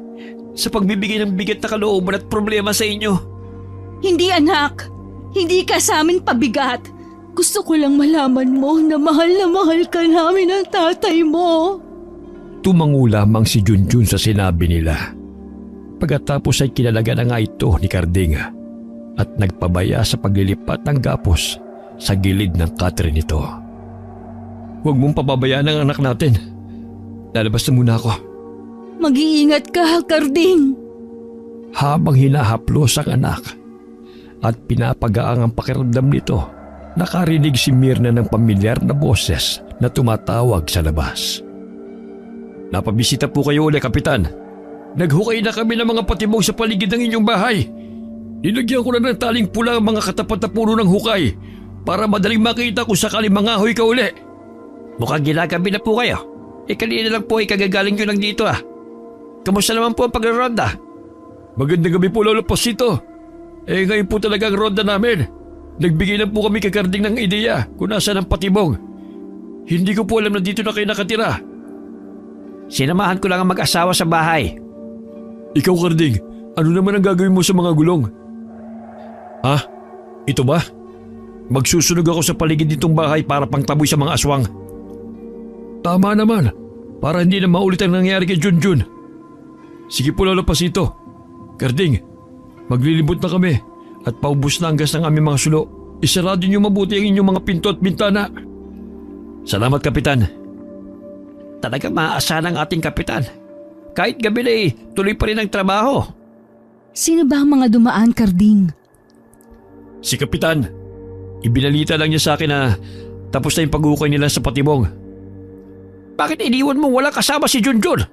sa pagbibigay ng bigat na kalooban at problema sa inyo. Hindi, anak. Hindi ka sa amin pabigat. Gusto ko lang malaman mo na mahal ka namin ng tatay mo. Tumango lamang si Junjun sa sinabi nila. Pagkatapos ay kinalaga na nga ito ni Karding at nagpabaya sa paglilipat ng gapos sa gilid ng katre nito. Huwag mong pababayaan ang anak natin. Lalabas na muna ako. Mag-iingat ka, Karding. Habang hinahaplos ang anak at pinapagaang ang pakiramdam nito, nakarinig si Mirna ng pamilyar na boses na tumatawag sa labas. Napabisita po kayo ulit, Kapitan. Naghukay na kami ng mga patibong sa paligid ng inyong bahay. Nilagyan ko na ng taling pula ang mga katapat na puno ng hukay para madaling makita kung sakali mangahoy ka uli. Mukhang ginagabi na po kayo. Kanina lang po kagagaling nyo lang dito Kamusta naman po ang pagre-ronda? Magandang gabi po, Lolo Pasito. Ngayon po talaga ang ronda namin. Nagbigay lang po kami kay Karding ng ideya kung nasaan ang patibong. Hindi ko po alam na dito na kayo nakatira. Sinamahan ko lang ang mag-asawa sa bahay. Ikaw, Karding, ano naman ang gagawin mo sa mga gulong? Ha? Ito ba? Magsusunog ako sa paligid nitong bahay para pangtaboy sa mga aswang. Tama naman, para hindi na maulit ang nangyari kay Junjun. Sige po, Lolo Pasito. Karding, maglilibot na kami at paubos na ang gas ng aming mga sulo. Isarado niyo mabuti ang inyong mga pinto at bintana. Salamat, Kapitan. Talaga maaasahan ang ating kapitan. Kahit gabi na tuloy pa rin ang trabaho. Sino ba ang mga dumaan, Karding? Si Kapitan, ibinalita lang niya sa akin na tapos na yung pag-ukay nila sa patibong. Bakit iniwan mo wala kasama si Junjun?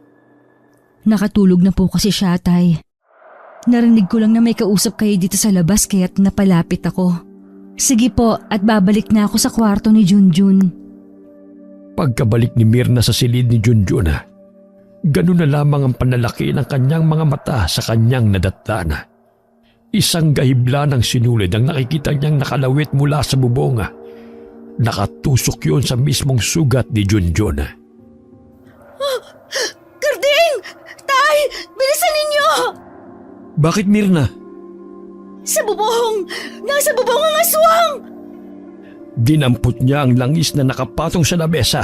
Nakatulog na po kasi siya, Tay. Narinig ko lang na may kausap kayo dito sa labas kaya't napalapit ako. Sige po at babalik na ako sa kwarto ni Junjun. Pagkabalik ni Mirna sa silid ni Junjun, ganun na lamang ang panlalaki ng kanyang mga mata sa kanyang nadatnan. Isang gahibla ng sinulid ang nakikita niyang nakalawit mula sa bubong. Nakatusok yun sa mismong sugat ni Junjun. Karding! Tay! Bilisan ninyo! Bakit, Mirna? Sa bubong! Nasa bubong ang aswang! Dinampot niya ang langis na nakapatong sa lamesa.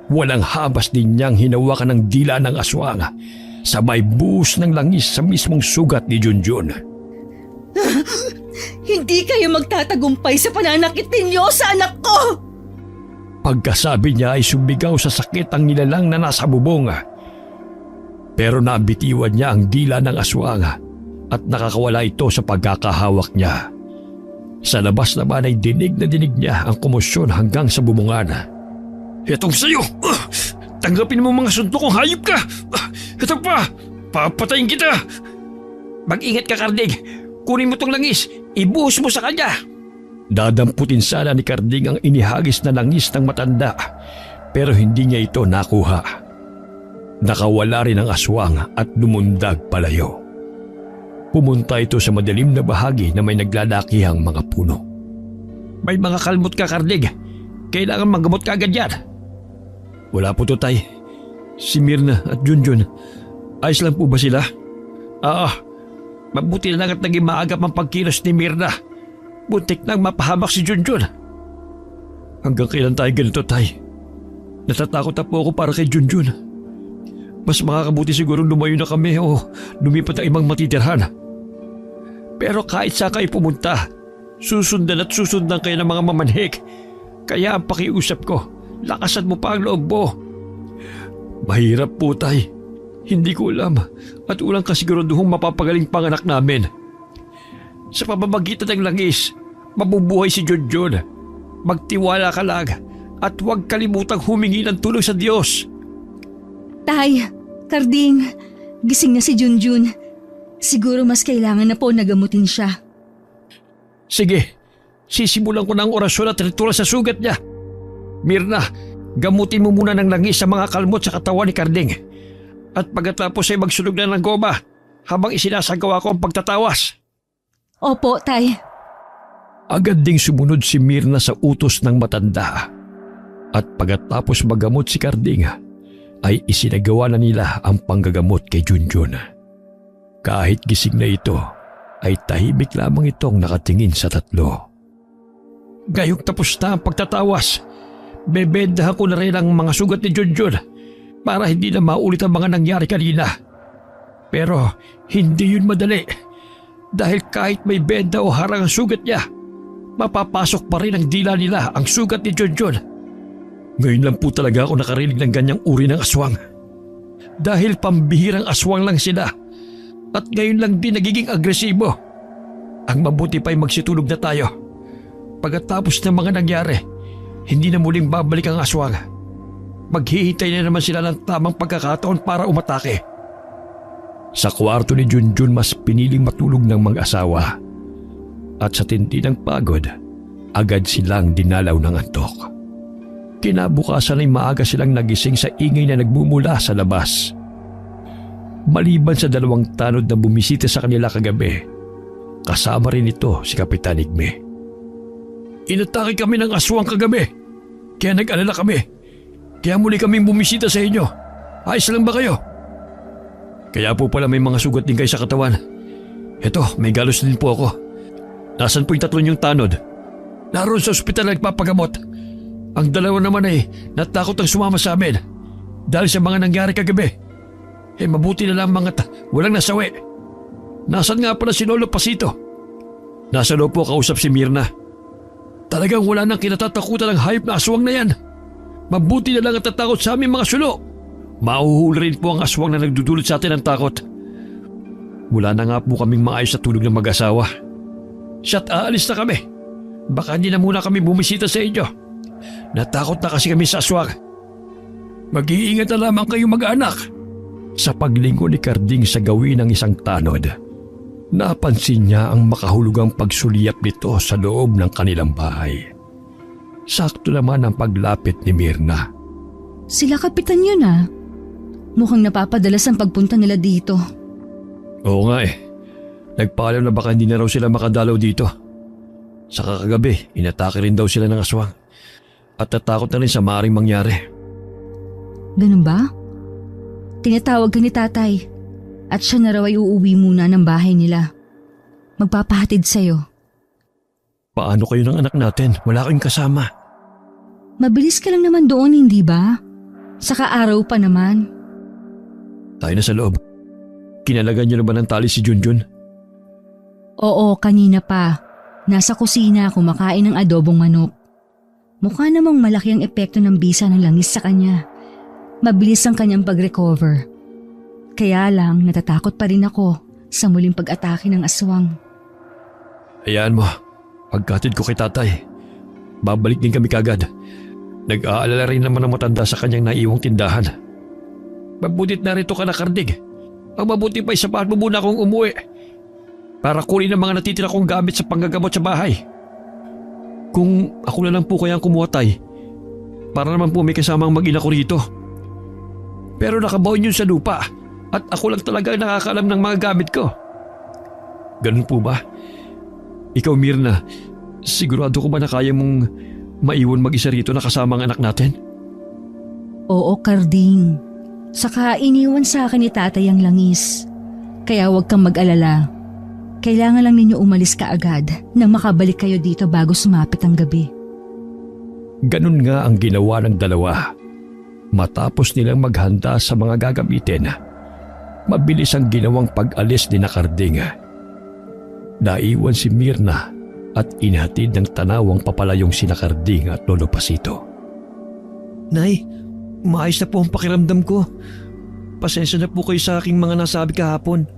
Walang habas din niyang hinawakan ng dila ng aswang. Sabay buhos ng langis sa mismong sugat ni Junjun. Hindi kayo magtatagumpay sa pananakit ninyo sa anak ko! Pagkasabi niya ay sumigaw sa sakit ang nilalang na nasa bubong. Pero nabitiwan niya ang dila ng aswang at nakakawala ito sa pagkakahawak niya. Sa labas naman ay dinig na dinig niya ang komosyon hanggang sa bubungan. Itong sa'yo! Tanggapin mo mga suntok kong hayop ka! Ito pa! Papatayin kita! Mag-ingat ka, Karding. Kunin mo tong langis. Ibuhos mo sa kanya. Dadamputin sana ni Karding ang inihagis na langis ng matanda, pero hindi niya ito nakuha. Nakawala rin ang aswang at lumundag palayo. Pumunta ito sa madilim na bahagi na may naglalakihang mga puno. May mga kalmot ka, Karding. Kailangan maggamot ka agad yan. Wala po to, Tay. Si Mirna at Junjun, ayos lang po ba sila? Mabuti na lang at naging maagap ang pagkilos ni Mirna. Buntik nang mapahamak si Junjun. Hanggang kailan tayo ganito, Tay? Natatakot na po ako para kay Junjun. Mas makakabuti siguro lumayo na kami o lumipat ang ibang matitirhan. Pero kahit saan kayo pumunta, susundan at susundan kayo ng mga mamanhik. Kaya ang pakiusap ko, lakasan mo pa ang loob mo. Mahirap po, Tay. Hindi ko alam at walang kasiguraduhong mapapagaling panganak namin. Sa pamamagitan ng langis, mabubuhay si Junjun. Magtiwala ka lang at huwag kalimutang humingi ng tulong sa Diyos. Tay! Karding! Gising na si Junjun. Siguro mas kailangan na po nagamutin siya. Sige, sisimulan ko ng orasyon at ritual sa sugat niya. Mirna, gamutin mo muna ng langis sa mga kalmot sa katawan ni Karding. At pagkatapos ay magsunog na ng goma habang isinasagawa ko ang pagtatawas. Opo, Tay. Agad ding sumunod si Mirna sa utos ng matanda. At pagkatapos magamot si Karding, ay isinagawa na nila ang panggagamot kay Junjun. Kahit gising na ito, ay tahimik lamang itong nakatingin sa tatlo. Gayong tapos na ang pagtatawas, bebendahan ko na rin ang mga sugat ni Junjun para hindi na maulit ang mga nangyari kanina. Pero hindi yun madali dahil kahit may benda o harang ang sugat niya, mapapasok pa rin ang dila nila ang sugat ni Junjun. Ngayon lang po talaga ako nakarinig ng ganyang uri ng aswang. Dahil pambihirang aswang lang sila at ngayon lang din nagiging agresibo. Ang mabuti pa'y magsitulog na tayo. Pagkatapos ng mga nangyari, hindi na muling babalik ang aswang. Maghihintay na naman sila ng tamang pagkakataon para umatake. Sa kwarto ni Junjun mas piniling matulog ng mag-asawa. At sa tindi ng pagod, agad silang dinalaw ng antok. Kinabukasan ay maaga silang nagising sa ingay na nagmumula sa labas. Maliban sa 2 tanod na bumisita sa kanila kagabi, kasama rin ito si Kapitan Igme. Inatake kami ng aswang kagabi, kaya nag-alala kami. Kaya muli kaming bumisita sa inyo. Ayos lang ba kayo? Kaya po pala may mga sugat din kayo sa katawan. Eto, may galos din po ako. Nasaan po yung 3 yung tanod? Naroon sa ospital nagpapagamot. Ang 2 naman ay natakot ang sumama sa amin dahil sa mga nangyari kagabi. Mabuti na lamang at walang nasawi. Nasaan nga pala si Lolo Pasito? Nasa loob po kausap si Mirna. Talagang wala nang kinatatakutan ng hayop na aswang na yan. Mabuti na lang at tatakot sa aming mga sulo. Mahuhuli rin po ang aswang na nagdudulot sa atin ng takot. Wala na nga po kaming maayos na tulog ng mag-asawa. Siya't aalis na kami. Baka hindi na muna kami bumisita sa inyo. Natakot na kasi kami sa aswang. Mag-iingat na lamang kayo mag-anak. Sa paglingon ni Carding sa gawin ng isang tanod, napansin niya ang makahulugang pagsuliyap nito sa loob ng kanilang bahay. Sakto naman ang paglapit ni Mirna. Sila kapitan yun ah. Mukhang napapadalas ang pagpunta nila dito. Oo nga eh. Nagpaalam na baka hindi na raw sila makadalaw dito. Saka kagabi, inatake rin daw sila ng aswang. At natakot na rin sa maaaring mangyari. Ganun ba? Tinatawag ka ni tatay. At siya na raw ay uuwi muna ng bahay nila. Magpapahatid sa'yo. Paano kayo ng anak natin? Wala kayong kasama. Mabilis ka lang naman doon, hindi ba? Saka araw pa naman. Tayo na sa loob. Kinalagan niyo na ba ng tali si Junjun? Oo, kanina pa. Nasa kusina kumakain ng adobong manok. Mukha namang malaki ang epekto ng bisa ng langis sa kanya. Mabilis ang kanyang pag-recover. Kaya lang natatakot pa rin ako sa muling pag-atake ng aswang. Hayaan mo. Pagkatid ko kay tatay. Babalik din kami kagad. Nag-aalala rin naman ang matanda sa kanyang naiwang tindahan. Mabutit na rito ka na, Kardig. Ang mabuti pa isapahan mo muna akong umuwi. Para kunin ang mga natitira kong gamit sa panggagamot sa bahay. Kung ako na lang po kayang kumuha, tay, para naman po may kasamang mag-ina ko rito. Pero nakabaon yun sa lupa at ako lang talaga nakakaalam ng mga gamit ko. Ganun po ba? Ikaw, Mirna, sigurado ko ba na kaya mong maiwan mag-isa rito na kasama ang anak natin? Oo, Carding. Saka iniwan sa akin ni tatay ang langis. Kaya huwag kang mag-alala. Kailangan lang ninyo umalis kaagad nang makabalik kayo dito bago sumapit ang gabi. Ganun nga ang ginawa ng dalawa. Matapos nilang maghanda sa mga gagamitin, mabilis ang ginawang pag-alis ni Carding. Naiwan si Mirna at inhatid ng tanawang papalayong sina Carding at Lolo Pasito. Nay, maayos na po ang pakiramdam ko. Pasensya na po kayo sa aking mga nasabi kahapon.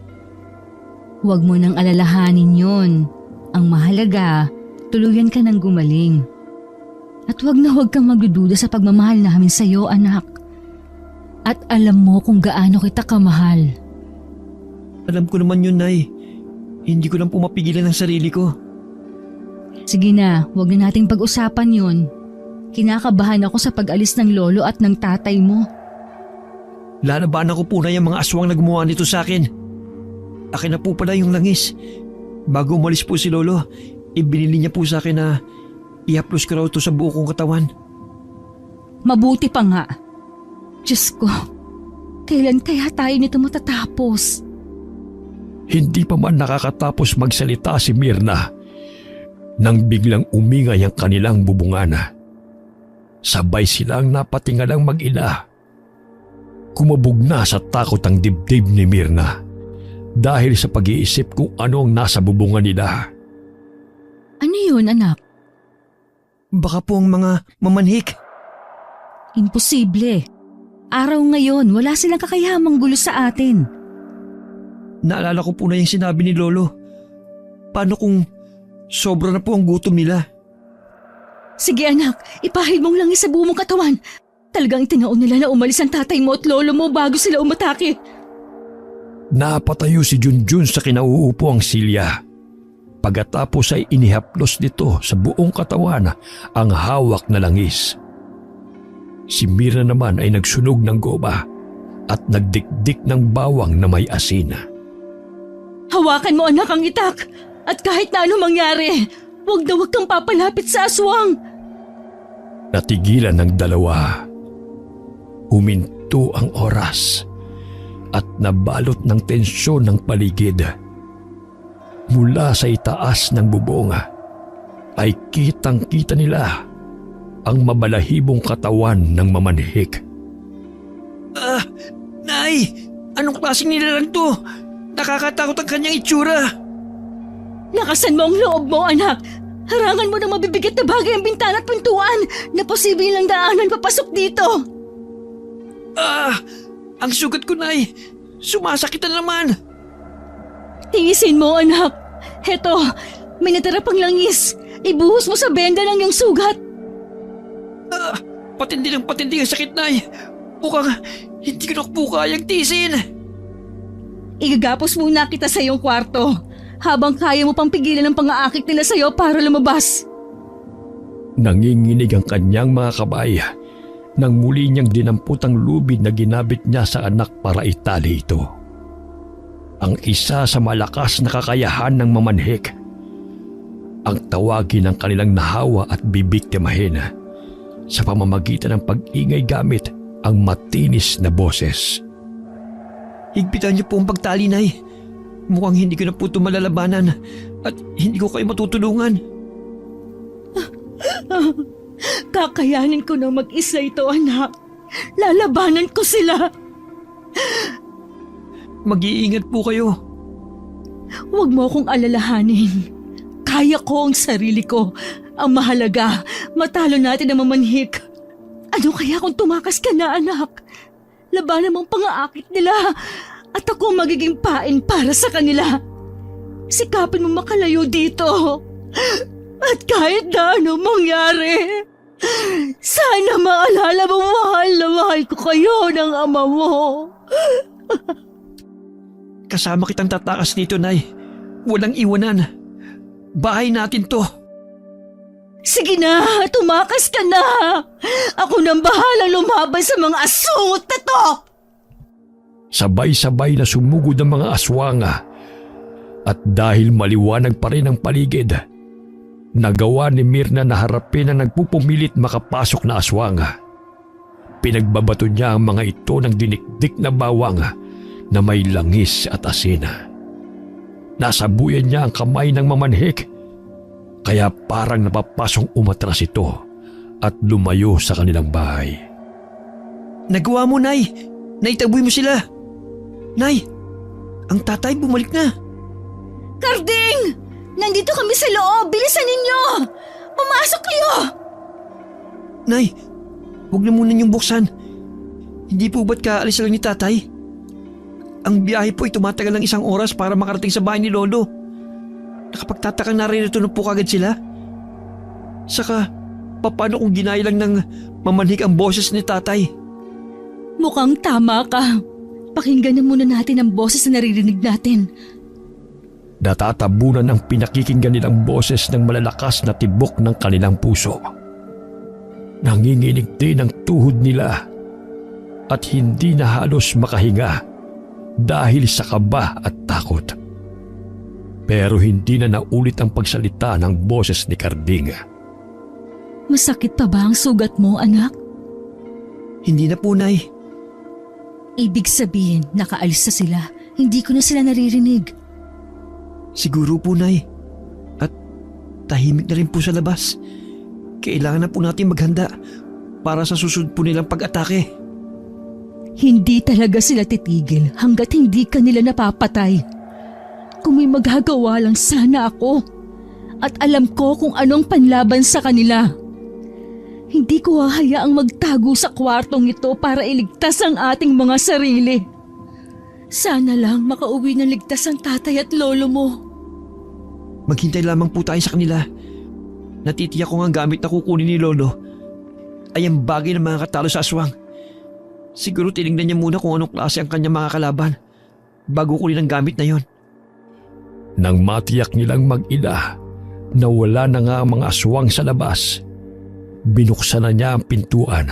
Huwag mo nang alalahanin yon. Ang mahalaga, tuluyan ka ng gumaling. At huwag na huwag kang magdududa sa pagmamahal namin sa iyo, anak. At alam mo kung gaano kita kamahal. Alam ko naman yun, Nay. Hindi ko lang po mapigilan ang sarili ko. Sige na, huwag na nating pag-usapan yon. Kinakabahan ako sa pag-alis ng lolo at ng tatay mo. Lalabanan ko po na yung mga aswang na gumawa nito sa akin. Akin na po pala yung langis. Bago umalis po si Lolo, ibinili niya po sa akin na i-haplos ko raw ito sa buo kong katawan. Mabuti pa nga. Diyos ko, kailan kaya tayo nito matatapos? Hindi pa man nakakatapos magsalita si Mirna nang biglang umingay ang kanilang bubungan. Sabay silang napatingalang mag-ina. Kumabog na sa takot ang dibdib ni Mirna dahil sa pag-iisip kung ano ang nasa bubungan nila. Ano yun, anak? Baka po ang mga mamanhik. Imposible. Araw ngayon, wala silang kakayamang gulo sa atin. Naalala ko po na yung sinabi ni Lolo. Paano kung sobra na po ang gutom nila? Sige anak, ipahid mong langis sa buo mong katawan. Talagang itinaon nila na umalis ang tatay mo at lolo mo bago sila umatake. Napatayo si Junjun sa kinauupo ang silya. Pagkatapos ay inihaplos nito sa buong katawan ang hawak na langis. Si Mira naman ay nagsunog ng goba at nagdikdik ng bawang na may asin. Hawakan mo anak ang itak at kahit na ano mangyari, huwag na huwag kang papalapit sa aswang. Natigilan ng dalawa. Huminto ang oras at nabalot ng tensyon ng paligid. Mula sa itaas ng bubong ay kitang-kita nila ang mabalahibong katawan ng mamanhik. Nay! Anong klaseng nilalang to? Nakakatakot ang kanyang itsura. Lakasan mo ang loob mo anak. Harangan mo ng mabibigat na bagay ang bintana at pintuan na posibleng lang daanan papasok dito. Ang sugat ko, Nay. Sumasakit na naman. Tiisin mo, anak. Heto, may natira pang langis. Ibuhos mo sa benda ng iyong sugat. Patindi ng patindi ang sakit, Nay. Mukhang hindi ko na po kayang tiisin. Igagapos muna kita sa iyong kwarto habang kaya mo pang pigilan ang pang-aakit nila sa iyo para lumabas. Nanginginig ang kanyang mga kabay nang muli niyang dinampot ang lubid na ginabit niya sa anak para itali ito. Ang isa sa malakas na kakayahan ng mamanhik. Ang tawagin ng kanilang nahawa at bibiktimahin sa pamamagitan ng pag-ingay gamit ang matinis na boses. Higpitan niyo po ang pagtali, Nay. Mukhang hindi ko na po ito malalabanan at hindi ko kayo matutulungan. Kakayanin ko na mag-isa ito, anak. Lalabanan ko sila. Mag-iingat po kayo. Huwag mo akong alalahanin. Kaya ko ang sarili ko. Ang mahalaga, matalo natin ang mamanhik. Ano kaya kung tumakas ka na, anak? Labanan mong pang-aakit nila at ako magiging pain para sa kanila. Sikapin mo makalayo dito. At kahit na ano mangyari, sana maalala mo mahal na mahal ko kayo ng ama mo. Kasama kitang tatakas dito, Nay. Walang iwanan. Bahay natin to. Sige na, tumakas ka na. Ako nang bahala lumaban sa mga asungot na to. Sabay-sabay na sumugod ang mga aswanga at dahil maliwanag pa rin ang paligid, nagawa ni Mirna na harapin ang nagpupumilit makapasok na aswanga. Pinagbabato niya ang mga ito ng dinikdik na bawang na may langis at asin. Nasabuyan niya ang kamay ng mamanhik, kaya parang napapasong umatras ito at lumayo sa kanilang bahay. Nagawa mo, Nay. Naitaboy mo sila. Nay, ang tatay bumalik na. Karding! Nandito kami sa loob! Bilisan ninyo! Pumasok kayo! Nay, huwag na muna niyong buksan. Hindi po ba't kaalis lang ni tatay? Ang biyahe po ay tumatagal ng 1 oras para makarating sa bahay ni Lolo. Nakapagtatakang naririto na po kagad sila. Saka, paano kung ginaya lang ng mamanhik ang boses ni tatay? Mukhang tama ka. Pakinggan na muna natin ang boses na naririnig natin. Natatabunan ang pinakikinggan nilang boses ng malalakas na tibok ng kanilang puso. Nanginginig din ang tuhod nila at hindi na halos makahinga dahil sa kaba at takot. Pero hindi na naulit ang pagsalita ng boses ni Karding. Masakit pa ba ang sugat mo, anak? Hindi na po, Nay. Ibig sabihin, nakaalis na sila. Hindi ko na sila naririnig. Siguro po, Nay. At tahimik na rin po sa labas. Kailangan na po natin maghanda para sa susunod po nilang pag-atake. Hindi talaga sila titigil hanggat hindi ka nila napapatay. Kung may magagawa lang sana ako at alam ko kung anong panlaban sa kanila. Hindi ko hahayaang magtago sa kwartong ito para iligtas ang ating mga sarili. Sana lang makauwi ng ligtas ang tatay at lolo mo. Maghintay lamang po tayo sa kanila. Natitiyak ko nga ang gamit na kukunin ni Lolo ay ang bagay ng mga katalo sa aswang. Siguro tinignan niya muna kung anong klase ang kanyang mga kalaban bago kunin ang gamit na yon. Nang matiyak nilang mag-ina na wala na nga ang mga aswang sa labas, binuksan na niya ang pintuan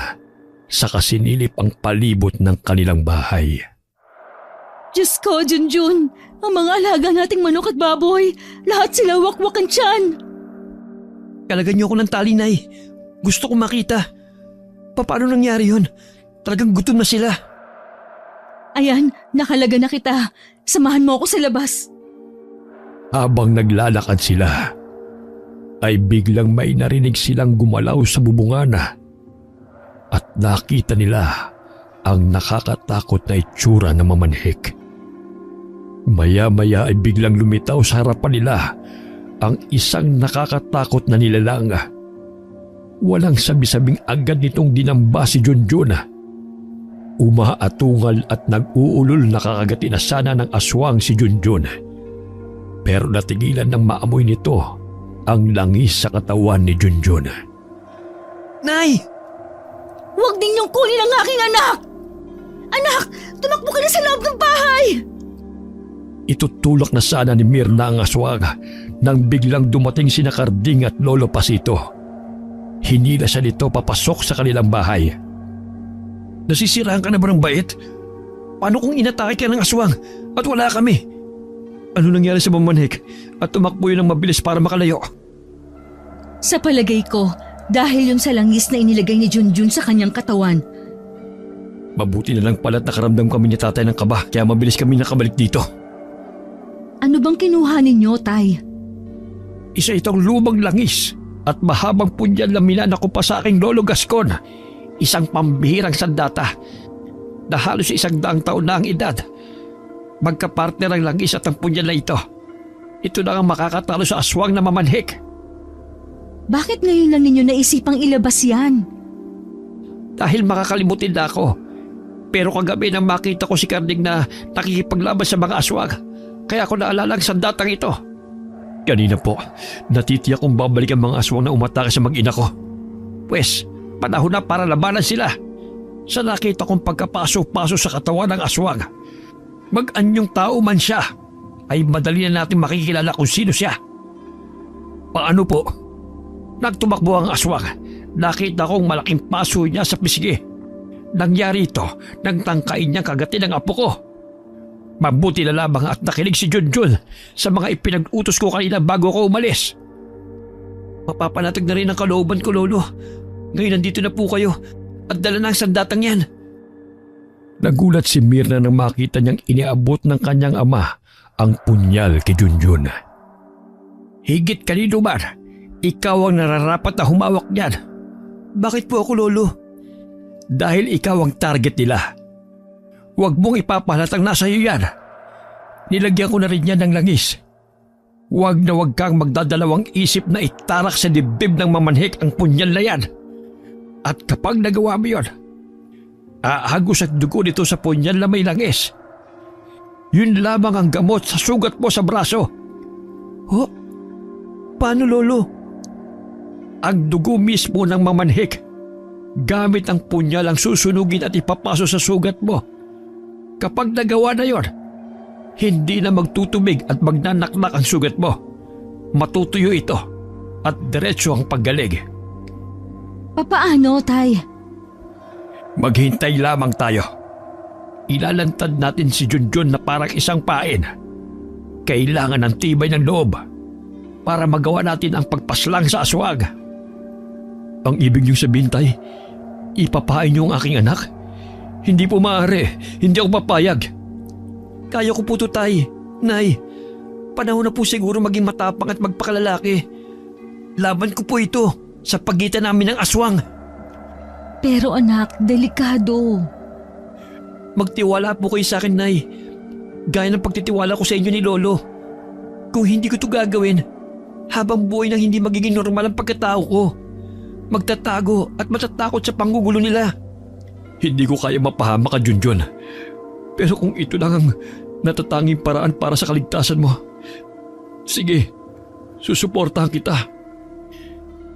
sa kasinilip ang palibot ng kanilang bahay. Diyos ko, Junjun! Ang mga alaga nating manok at baboy, lahat sila wakwak ang tiyan! Kalagan niyo ako ng tali, Nay. Gusto kong makita. Paano nangyari yon? Talagang gutom na sila. Ayan, nakalaga na kita. Samahan mo ako sa labas. Habang naglalakad sila, ay biglang may narinig silang gumalaw sa bubungana at nakita nila ang nakakatakot na itsura ng mamanhik. Maya-maya ay biglang lumitaw sa harapan nila ang isang nakakatakot na nilalang. Walang sabi-sabing agad nitong dinamba si Junjun. Umaatungal at nag-uulol na kakagati na sana ng aswang si Junjun. Pero natigilan ng maamoy nito ang langis sa katawan ni Junjun. Nay! Huwag ninyong kunin ang aking anak! Anak, tumakbo ka na sa loob ng bahay! Itutulak na sana ni Mirna ang aswang nang biglang dumating sina Karding at Lolo Pasito. Hinila siya nito papasok sa kanilang bahay. Nasisiraan ka na ba ng bait? Paano kung inatake ka ng aswang at wala kami? Ano nangyari sa mamanhik at tumakbo yun ng mabilis para makalayo? Sa palagay ko, dahil yun sa langis na inilagay ni Junjun sa kanyang katawan. Mabuti na lang pala't nakaramdam kami ni tatay ng kaba kaya mabilis kami nakabalik dito. Ano bang kinuha ninyo, Tay? Isa itong lumang langis at mahabang punyal na minana ko pa sa aking lolo Gascon. Isang pambihirang sandata na halos 100 taon na ang edad. Magkapartner ang langis at ang punyal na ito. Ito na ang makakatalo sa aswang na mamanhik. Bakit ngayon lang ninyo naisipang ilabas yan? Dahil makakalimutin na ako. Pero kagabi nang makita ko si Karding na nakikipaglaban sa mga aswang, kaya ako naalala ang sandatang ito. Kanina po, natitiyak kong babalik ang mga aswang na umatake sa mag-ina ko. Pwes, panahon na para labanan sila. Sa nakita kong pagkapaso-paso sa katawan ng aswang, mag-anyong tao man siya, ay madali na natin makikilala kung sino siya. Paano po? Nagtumakbo ang aswang, nakita kong malaking paso niya sa pisngi. Nangyari ito nang tangkain niyang kagatin ang apo ko. Mabuti na lamang at nakinig si Junjun sa mga ipinag-utos ko kanina bago ko umalis. Mapapanatag na rin ang kalooban ko, Lolo. Ngayon nandito na po kayo at dala na ang sandatang yan. Nagulat si Mirna nang makita niyang iniabot ng kanyang ama ang punyal kay Junjun. Higit kanino man, ikaw ang nararapat na humawak niyan. Bakit po ako, Lolo? Dahil ikaw ang target nila. Huwag mong ipapahalatang nasa iyo yan. Nilagyan ko na rin yan ng langis. Huwag na huwag kang magdadalawang isip na itarak sa dibdib ng mamanhik ang punyal na yan. At kapag nagawa mo yun, aagos at dugo nito sa punyal na may langis. Yun lamang ang gamot sa sugat mo sa braso. Oh, paano, Lolo? Ang dugo mismo ng mamanhik. Gamit ang punyal ang susunugin at ipapaso sa sugat mo. Kapag nagawa na yon, hindi na magtutubig at magnanaknak ang sugat mo. Matutuyo ito at diretso ang paggaling. Papaano, Tay? Maghintay lamang tayo. Ilalantad natin si Junjun na parang isang pain. Kailangan ng tibay ng loob para magawa natin ang pagpaslang sa aswang. Ang ibig niyong sabihin, Tay, ipapain niyo ang aking anak? Hindi po maaari. Hindi ako papayag. Kaya ko po to, Tay. Nay, panahon na po siguro maging matapang at magpakalalaki. Laban ko po ito sa pagitan namin ng aswang. Pero anak, delikado. Magtiwala po kayo sa akin, Nay. Gaya ng pagtitiwala ko sa inyo ni Lolo. Kung hindi ko ito gagawin, habang buhay nang hindi magiging normal ang pagkatao ko, magtatago at matatakot sa panggugulo nila. Hindi ko kaya mapahama ka, Junjun. Pero kung ito lang ang natatanging paraan para sa kaligtasan mo, sige, susuportahan kita.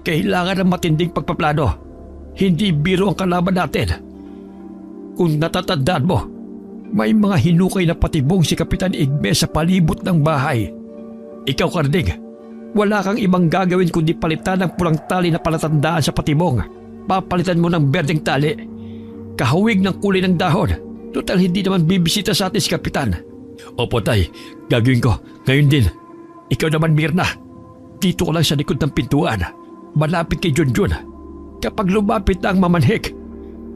Kailangan ng matinding pagpaplano. Hindi biro ang kalaban natin. Kung natatandaan mo, may mga hinukay na patibong si Kapitan Igme sa palibot ng bahay. Ikaw, Karding, wala kang ibang gagawin kundi palitan ng pulang tali na palatandaan sa patibong. Papalitan mo ng berdeng tali. Kahawig ng kulay ng dahon. Total hindi naman bibisita sa atin si Kapitan. Opo, Tay, gagawin ko. Ngayon din. Ikaw naman, Mirna. Dito ko lang sa likod ng pintuan. Malapit kay Junjun. Kapag lumapit na ang mamanhik,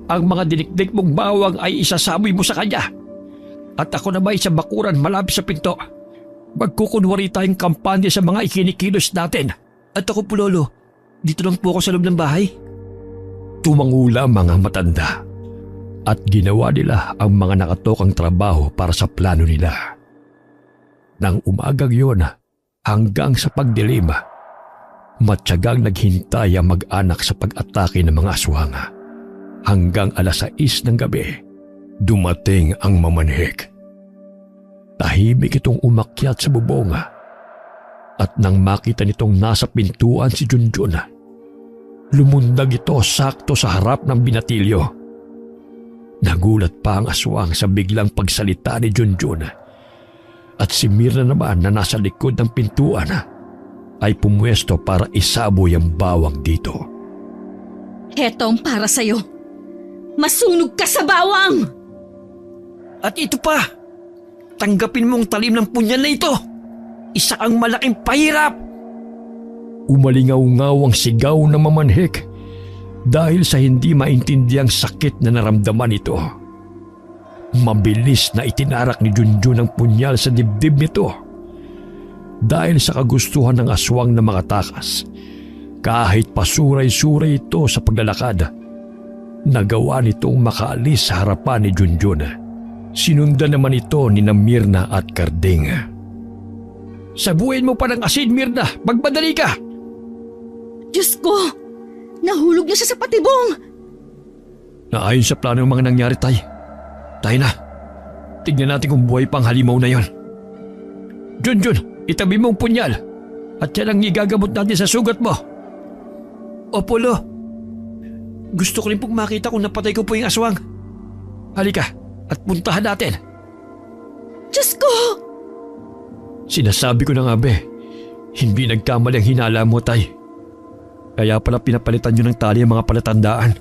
ang mga dinikdik mong bawang ay isasamoy mo sa kanya. At ako naman sa bakuran malapit sa pinto. Magkukunwari tayong kampanya sa mga ikinikilos natin. At ako po, Lolo, dito lang po ako sa loob ng bahay. Tumangula mga matanda. At ginawa nila ang mga nakatokang trabaho para sa plano nila. Nang umagang yun, hanggang sa pagdilim, matyagang naghintay ang mag-anak sa pag-atake ng mga aswang. Hanggang 6:00 ng gabi, Dumating ang mamanhik. Tahimik itong umakyat sa bubong at nang makita nitong nasa pintuan si Junjun, lumundag ito sakto sa harap ng binatilyo. Nagulat pa ang aswang sa biglang pagsalita ni Junjun at si Mirna naman na nasa likod ng pintuan ay pumwesto para isaboy ang bawang dito. Heto ang para sa'yo. Masunog ka sa bawang! At ito pa, tanggapin mong talim ng punyal na ito. Isa kang malaking pahirap. Umalingaw-ngaw ang sigaw ng mamanhik dahil sa hindi maintindiang sakit na naramdaman ito. Mabilis na itinarak ni Junjun ang punyal sa dibdib nito. Dahil sa kagustuhan ng aswang na makatakas, kahit pasuray-suray ito sa paglalakad, nagawa nitong makaalis sa harapan ni Junjun. Sinundan naman ito ni Mirna at Karding. Sabuhin mo pa ng asin, Mirna. Magmadali ka. Diyos ko! Nahulog na siya sa patibong! Naayon sa plano ng mga nangyari, Tay. Tayo na. Tignan natin kung buhay pang halimaw na yon. Junjun, itabi mong punyal at yan ang igagamot natin sa sugat mo. Opo, Lo. Gusto ko rin pong makita kung napatay ko po yung aswang. Halika at puntahan natin. Diyos ko! Sinasabi ko na nga, Be. Hindi nagkamali ang hinala mo, Tay. Kaya pala pinapalitan nyo ng tali ang mga palatandaan.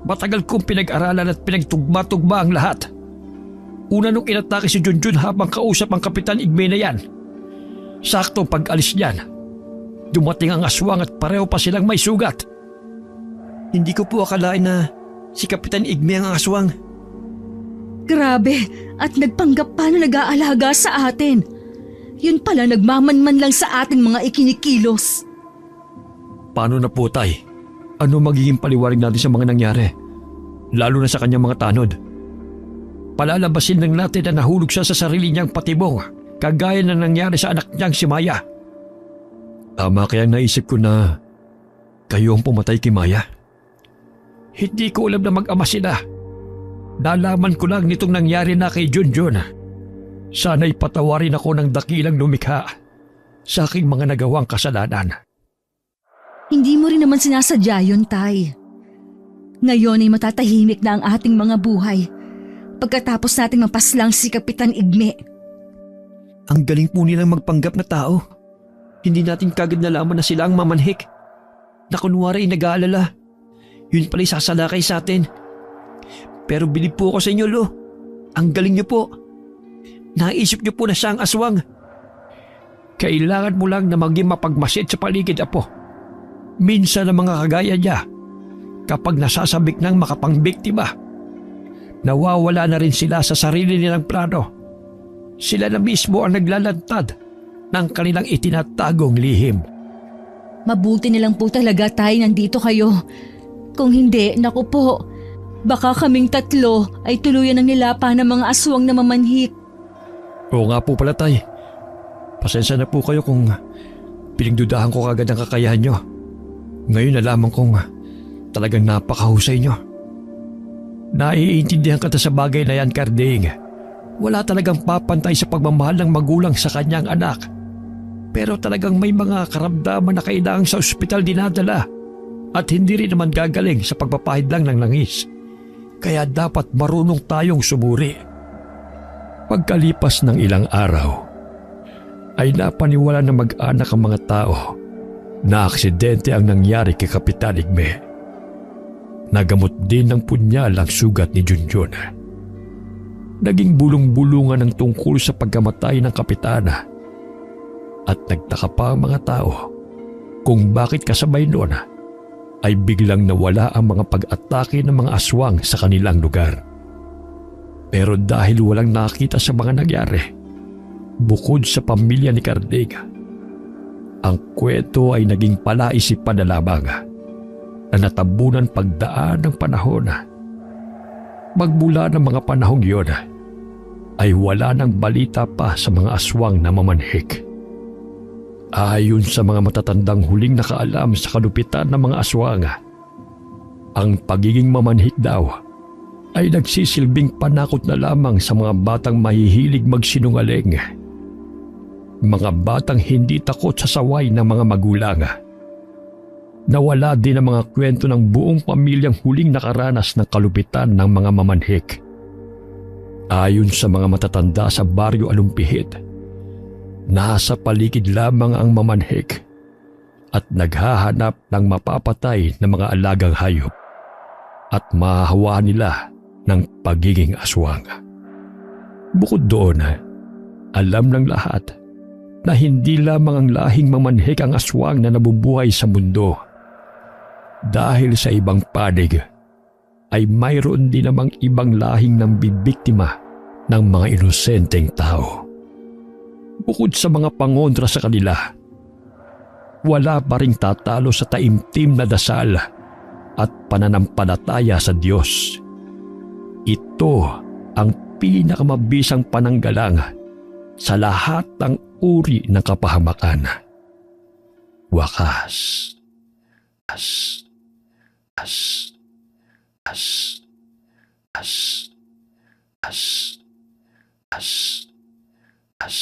Matagal kong pinag-aralan at pinagtugma-tugma ang lahat. Una nung inatake si Junjun habang kausap ang Kapitan Igme na yan. Saktong pag-alis niyan, dumating ang aswang at pareho pa silang may sugat. Hindi ko po akalain na si Kapitan Igme ang aswang. Grabe, at nagpanggap pa na nag-aalaga sa atin. Yun pala nagmamanman lang sa ating mga ikinikilos. Paano na po, Tay? Ano magiging paliwanag natin sa mga nangyari? Lalo na sa kanyang mga tanod. Palalabasin lang natin na nahulog siya sa sarili niyang patibong, kagaya na nangyari sa anak niyang si Maya. Tama kaya naisip ko na kayo ang pumatay kay Maya. Hindi ko alam na mag-ama sila. Nalaman ko lang nitong nangyari na kay Junjun. Sana'y patawarin ako ng dakilang lumikha sa aking mga nagawang kasalanan. Hindi mo rin naman sinasadya yun, Tay. Ngayon ay matatahimik na ang ating mga buhay pagkatapos nating mapaslang si Kapitan Igme. Ang galing po nilang magpanggap na tao. Hindi natin kagad nalaman na sila ang mamanhik. Na kunwari ay nag-aalala. Yun pala'y sasalakay sa atin. Pero bilib po ako sa inyo, Lo. Ang galing niyo po. Naisip niyo po na siya ang aswang. Kailangan mo lang na maging mapagmasid sa paligid, Apo. Minsan ang mga kagaya niya, kapag nasasabik ng makapangbiktima, nawawala na rin sila sa sarili nilang plano. Sila na mismo ang naglalantad ng kanilang itinatagong lihim. Mabuti na lang po talaga, Tay, nandito kayo. Kung hindi, naku po, baka kaming tatlo ay tuluyan ng nilapa ng mga aswang na mamanhik. Oo nga po pala, Tay. Pasensya na po kayo kung pinagdudahan ko kagad ang kakayahan nyo. Ngayon nalaman kong talagang napakahusay nyo. Naiintindihan ka sa bagay na yan, Karding. Wala talagang papantay sa pagmamahal ng magulang sa kanyang anak. Pero talagang may mga karamdaman na kailangang sa ospital dinadala at hindi rin naman gagaling sa pagpapahid lang ng langis. Kaya dapat marunong tayong sumuri. Pagkalipas ng ilang araw, ay napaniwala ng mag-anak ang mga tao na aksidente ang nangyari kay Kapitan Igme. Nagamot din ng punyal ang sugat ni Junjun. Naging bulong-bulungan ang tungkol sa pagkamatay ng kapitana at nagtaka pa ang mga tao kung bakit kasabay noon ay biglang nawala ang mga pag-atake ng mga aswang sa kanilang lugar. Pero dahil walang nakita sa mga nangyari, bukod sa pamilya ni Karding, ang kwento ay naging palaisipan na lamang na natabunan pagdaan ng panahon. Magmula ng mga panahong iyon ay wala nang balita pa sa mga aswang na mamanhik. Ayon sa mga matatandang huling nakaalam sa kalupitan ng mga aswang, ang pagiging mamanhik daw ay nagsisilbing panakot na lamang sa mga batang mahihilig magsinungaling. Mga batang hindi takot sa saway ng mga magulang. Nawala din ang mga kwento ng buong pamilyang huling nakaranas ng kalupitan ng mga mamanhik. Ayon sa mga matatanda sa baryo Alumpihit, nasa paligid lamang ang mamanhik at naghahanap ng mapapatay na mga alagang hayop at mahahawa nila ng pagiging aswang. Bukod doon, alam ng lahat na hindi lamang ang lahing mamanhik ang aswang na nabubuhay sa mundo. Dahil sa ibang panig, ay mayroon din namang ibang lahing nang bibiktima ng mga inosenteng tao. Bukod sa mga pangontra sa kanila, wala pa ring tatalo sa taimtim na dasal at pananampalataya sa Diyos. Ito ang pinakamabisang pananggalang sa lahat ng uri ng kapahamakan. Wakas. As. As. As. As. As. As. As.